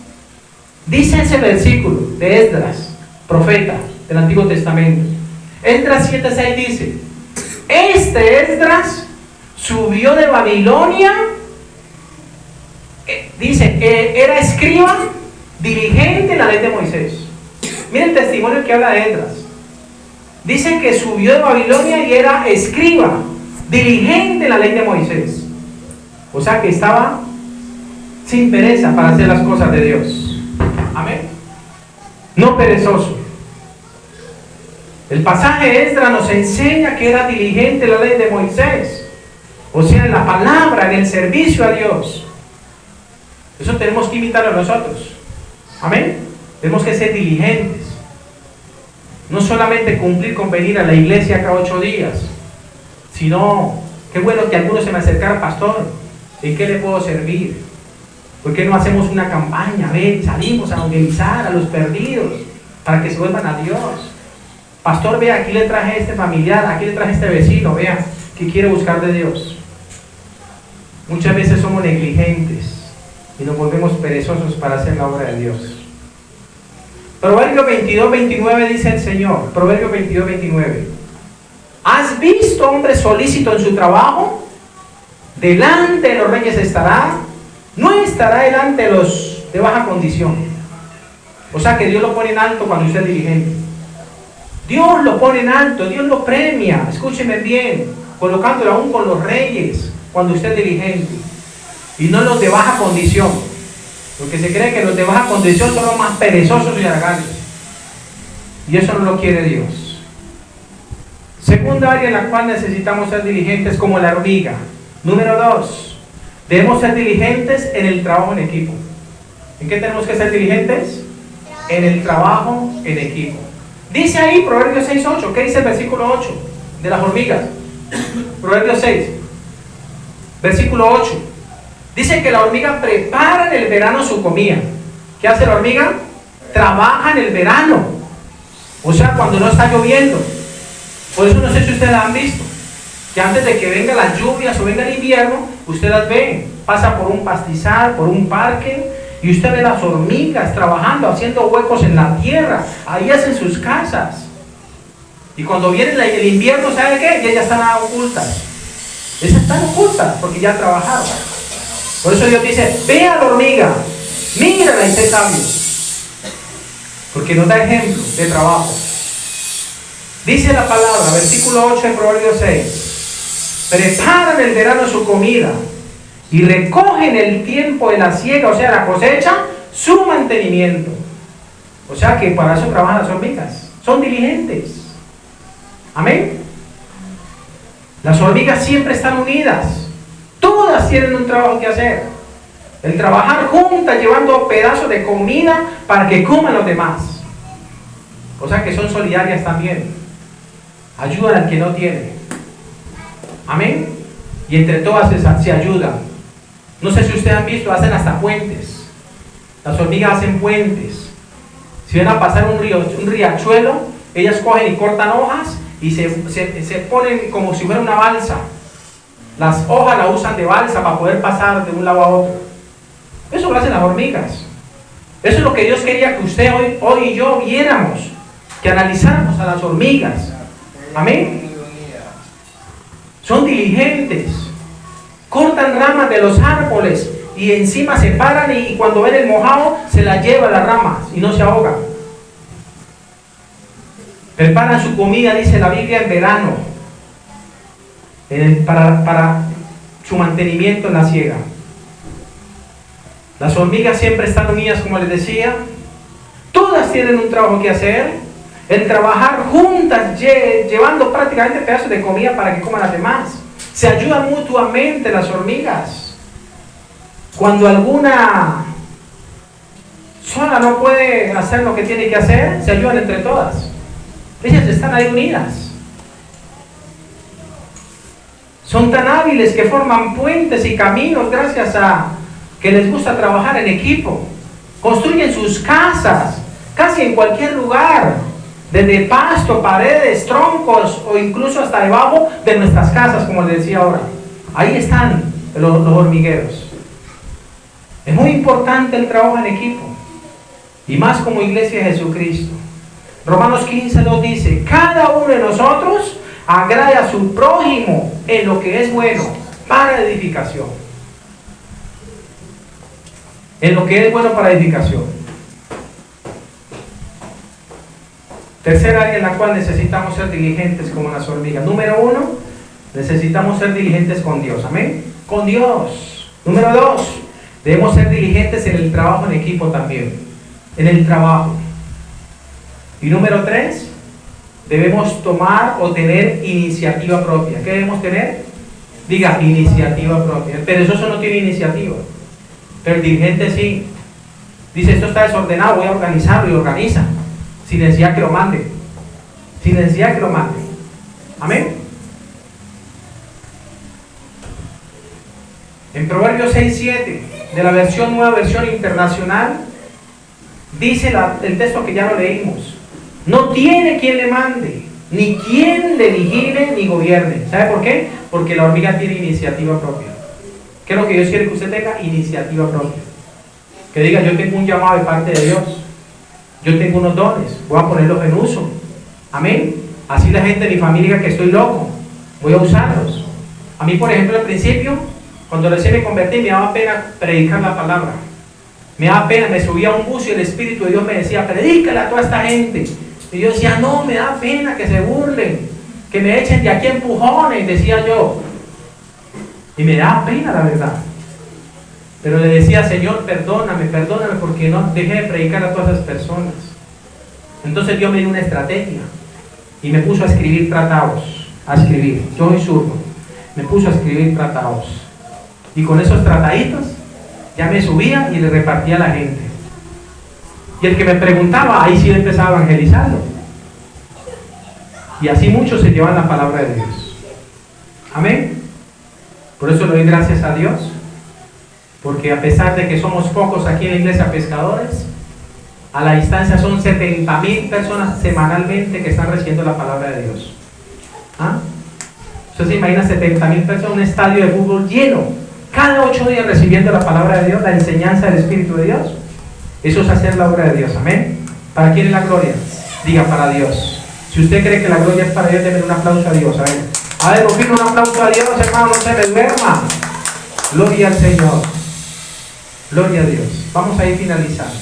Dice ese versículo de Esdras, profeta del Antiguo Testamento. Esdras 7:6 dice: este Esdras subió de Babilonia, dice que era escriba, diligente en la ley de Moisés. Miren el testimonio que habla de Esdras. Dice que subió de Babilonia y era escriba, diligente en la ley de Moisés. O sea que estaba sin pereza para hacer las cosas de Dios. Amén. No perezoso. El pasaje de Esdras nos enseña que era diligente en la ley de Moisés. O sea, en la palabra, en el servicio a Dios. Eso tenemos que imitar a nosotros. Amén. Tenemos que ser diligentes. No solamente cumplir con venir a la iglesia cada 8 días, sino, qué bueno que algunos se me acercaran, pastor, ¿en qué le puedo servir? ¿Por qué no hacemos una campaña? Ven, salimos a evangelizar a los perdidos para que se vuelvan a Dios. Pastor, vea, aquí le traje a este familiar, aquí le traje a este vecino, vea, que quiere buscar de Dios. Muchas veces somos negligentes y nos volvemos perezosos para hacer la obra de Dios. Proverbio 22:29 dice el Señor. Proverbio 22:29. ¿Has visto hombre solícito en su trabajo? Delante de los reyes estará. No estará delante de los de baja condición. O sea que Dios lo pone en alto cuando usted es diligente. Dios lo pone en alto, Dios lo premia. Escúcheme bien, colocándolo aún con los reyes cuando usted es diligente. Y no los de baja condición. Porque se cree que los de baja condición son los más perezosos y arrogantes. Y eso no lo quiere Dios. Segunda área en la cual necesitamos ser diligentes como la hormiga. Número 2. Debemos ser diligentes en el trabajo en equipo. ¿En qué tenemos que ser diligentes? En el trabajo en equipo. Dice ahí Proverbios 6:8. ¿Qué dice el versículo 8 de las hormigas? Proverbios 6, versículo 8. Dice que la hormiga prepara en el verano su comida. ¿Qué hace la hormiga? Trabaja en el verano. O sea, cuando no está lloviendo. Por eso no sé si ustedes la han visto. Que antes de que vengan las lluvias o venga el invierno, usted las ve. Pasa por un pastizal, por un parque, y usted ve las hormigas trabajando, haciendo huecos en la tierra. Ahí hacen sus casas. Y cuando viene el invierno, ¿sabe qué? Ellas están ocultas. Esas están ocultas porque ya trabajaron. Por eso Dios dice, ve a la hormiga, mírala y sé sabio. Porque nos da ejemplo de trabajo. Dice la palabra, versículo 8 de Proverbios 6. Preparan el verano su comida y recogen el tiempo de la siega, o sea, la cosecha, su mantenimiento. O sea que para eso trabajan las hormigas. Son diligentes. Amén. Las hormigas siempre están unidas. Todas tienen un trabajo que hacer. El trabajar juntas, llevando pedazos de comida para que coman los demás. O sea que son solidarias también. Ayudan al que no tiene. Amén. Y entre todas se ayudan. No sé si ustedes han visto, hacen hasta puentes. Las hormigas hacen puentes. Si van a pasar un riachuelo, ellas cogen y cortan hojas y se ponen como si fuera una balsa. Las hojas las usan de balsa para poder pasar de un lado a otro. Eso lo hacen las hormigas. Eso es lo que Dios quería que usted hoy y yo viéramos, que analizáramos a las hormigas. Amén. Son diligentes. Cortan ramas de los árboles y encima se paran y cuando ven el mojado se las lleva las ramas y no se ahogan. Preparan su comida, dice la Biblia, en verano. Para su mantenimiento en la siega. Las hormigas siempre están unidas, como les decía. Todas tienen un trabajo que hacer. El trabajar juntas, llevando prácticamente pedazos de comida para que coman las demás. Se ayudan mutuamente las hormigas. Cuando alguna sola no puede hacer lo que tiene que hacer, se ayudan entre todas. Ellas están ahí unidas. Son tan hábiles que forman puentes y caminos gracias a que les gusta trabajar en equipo. Construyen sus casas casi en cualquier lugar, desde pasto, paredes, troncos o incluso hasta debajo de nuestras casas, como les decía ahora. Ahí están los hormigueros. Es muy importante el trabajo en equipo, y más como iglesia de Jesucristo. Romanos 15:2 dice, cada uno de nosotros agrade a su prójimo en lo que es bueno para edificación. En lo que es bueno para edificación. Tercera área en la cual necesitamos ser diligentes como las hormigas. Número 1, necesitamos ser diligentes con Dios. Amén. Con Dios. Número 2, debemos ser diligentes en el trabajo en equipo también. En el trabajo. Y número 3, debemos tomar o tener iniciativa propia. ¿Qué debemos tener? Diga, iniciativa propia. El perezoso no tiene iniciativa, pero el diligente sí. Dice, esto está desordenado, voy a organizarlo, y organiza. Sin necesidad que lo mande. Sin necesidad que lo mande. Amén. En Proverbios 6:7, de la nueva versión internacional, dice el texto que ya lo leímos. No tiene quien le mande, ni quien le vigile ni gobierne. ¿Sabe por qué? Porque la hormiga tiene iniciativa propia. ¿Qué es lo que Dios quiere que usted tenga? Iniciativa propia. Que diga, yo tengo un llamado de parte de Dios. Yo tengo unos dones, voy a ponerlos en uso. Amén. Así la gente de mi familia que estoy loco, voy a usarlos. A mí, por ejemplo, al principio, cuando recién me convertí, me daba pena predicar la palabra. Me daba pena, me subía a un bus y el Espíritu de Dios me decía, predícala a toda esta gente. Y yo decía, no, me da pena que se burlen, que me echen de aquí a empujones, decía yo. Y me daba pena, la verdad. Pero le decía, Señor, perdóname, perdóname, porque no dejé de predicar a todas esas personas. Entonces Dios me dio una estrategia y me puso a escribir tratados, a escribir. Yo soy zurdo, me puso a escribir tratados. Y con esos trataditos ya me subía y le repartía a la gente. Y el que me preguntaba, ahí sí empezaba a evangelizarlo. Y así muchos se llevan la palabra de Dios. Amén. Por eso le doy gracias a Dios, porque a pesar de que somos pocos aquí en la iglesia Pescadores, a la distancia son 70,000 personas semanalmente que están recibiendo la palabra de Dios. ¿Ah? Usted se imagina 70,000 personas, un estadio de fútbol lleno, cada 8 días recibiendo la palabra de Dios, la enseñanza del Espíritu de Dios. Eso es hacer la obra de Dios. Amén. ¿Para quién es la gloria? Diga, para Dios. Si usted cree que la gloria es para Dios, déme un aplauso a Dios. A ver, un aplauso a Dios, hermano, no se me duerma. Gloria al Señor. Gloria a Dios. Vamos a ir finalizando.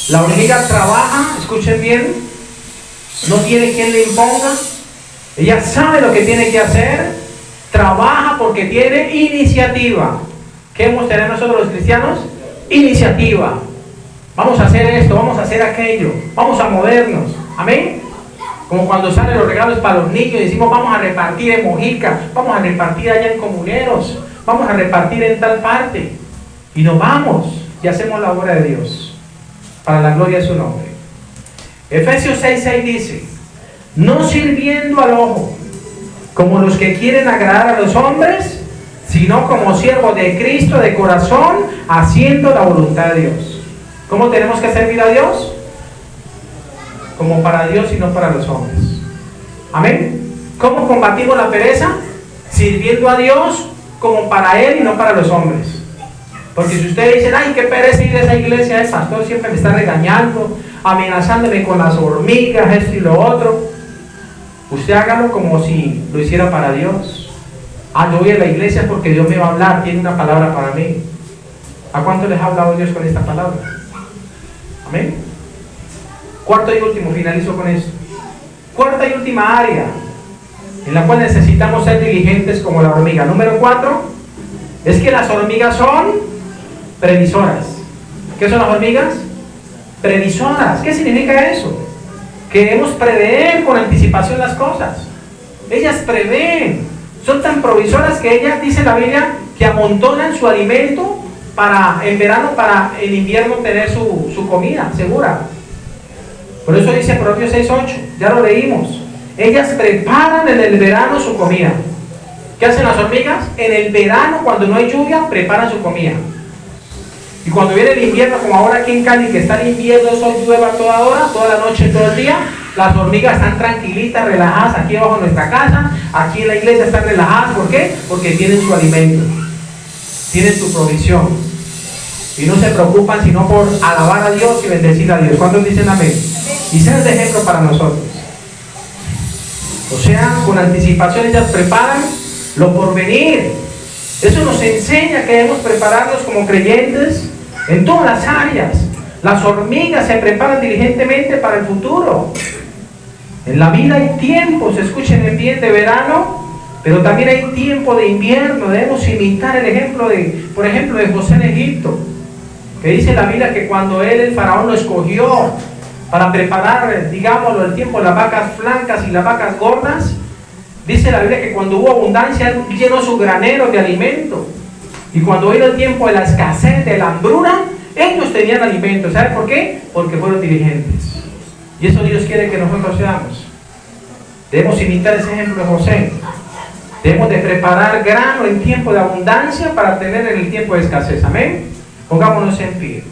La hormiga trabaja, escuchen bien, no tiene quien le imponga. Ella sabe lo que tiene que hacer, trabaja porque tiene iniciativa. ¿Qué hemos tenido nosotros los cristianos? Iniciativa. Vamos a hacer esto, vamos a hacer aquello, vamos a movernos. Amén. Como cuando salen los regalos para los niños y decimos, vamos a repartir en Mojica, vamos a repartir allá en Comuneros, vamos a repartir en tal parte. Y nos vamos y hacemos la obra de Dios para la gloria de su nombre. Efesios 6:6 dice, no sirviendo al ojo como los que quieren agradar a los hombres, sino como siervos de Cristo de corazón, haciendo la voluntad de Dios. ¿Cómo tenemos que servir a Dios? Como para Dios y no para los hombres. Amén. ¿Cómo combatimos la pereza? Sirviendo a Dios como para Él y no para los hombres. Porque si ustedes dicen, ay, qué pereza ir a esa iglesia, el pastor siempre me está regañando, amenazándome con las hormigas, esto y lo otro. Usted hágalo como si lo hiciera para Dios. Ah, yo voy a la iglesia porque Dios me va a hablar, tiene una palabra para mí. ¿A cuánto les ha hablado Dios con esta palabra? Amén. Cuarto y último, finalizo con esto. Cuarta y última área en la cual necesitamos ser diligentes como la hormiga. Número 4, es que las hormigas son previsoras. ¿Qué son las hormigas? Previsoras. ¿Qué significa eso? Que debemos prever con anticipación las cosas. Ellas prevén. Son tan provisoras que ellas, dice la Biblia, que amontonan su alimento para en verano, para en invierno tener su comida segura. Por eso dice Proverbios 6:8, ya lo leímos. Ellas preparan en el verano su comida. ¿Qué hacen las hormigas? En el verano, cuando no hay lluvia, preparan su comida. Y cuando viene el invierno, como ahora aquí en Cali, que está el invierno, el sol llueva toda hora, toda la noche, todo el día, las hormigas están tranquilitas, relajadas aquí abajo en nuestra casa, aquí en la iglesia están relajadas. ¿Por qué? Porque tienen su alimento, tienen su provisión. Y no se preocupan sino por alabar a Dios y bendecir a Dios. ¿Cuántos dicen amén? Y ser de ejemplo para nosotros. O sea, con anticipación ellas preparan lo por venir. Eso nos enseña que debemos prepararnos como creyentes en todas las áreas. Las hormigas se preparan diligentemente para el futuro. En la vida hay tiempos, escuchen bien, de verano, pero también hay tiempo de invierno. Debemos imitar el ejemplo por ejemplo, de José en Egipto, que dice la Biblia que cuando el faraón lo escogió para preparar, digámoslo, el tiempo de las vacas blancas y las vacas gordas, dice la Biblia que cuando hubo abundancia, él llenó su granero de alimento. Y cuando vino el tiempo de la escasez, de la hambruna, ellos tenían alimento. ¿Sabe por qué? Porque fueron diligentes. Y eso Dios quiere que nosotros seamos. Debemos imitar ese ejemplo de José. Debemos de preparar grano en tiempo de abundancia para tener en el tiempo de escasez. Amén. Pongámonos en pie.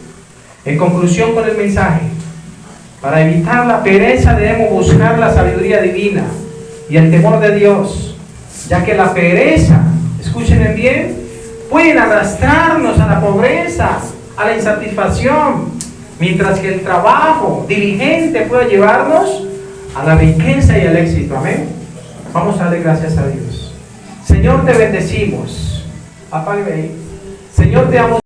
En conclusión con el mensaje, para evitar la pereza debemos buscar la sabiduría divina y el temor de Dios, ya que la pereza, escuchen bien, pueden arrastrarnos a la pobreza, a la insatisfacción. Mientras que el trabajo diligente puede llevarnos a la riqueza y al éxito. Amén. Vamos a darle gracias a Dios. Señor, te bendecimos. Apágueme ahí. Señor, te amo.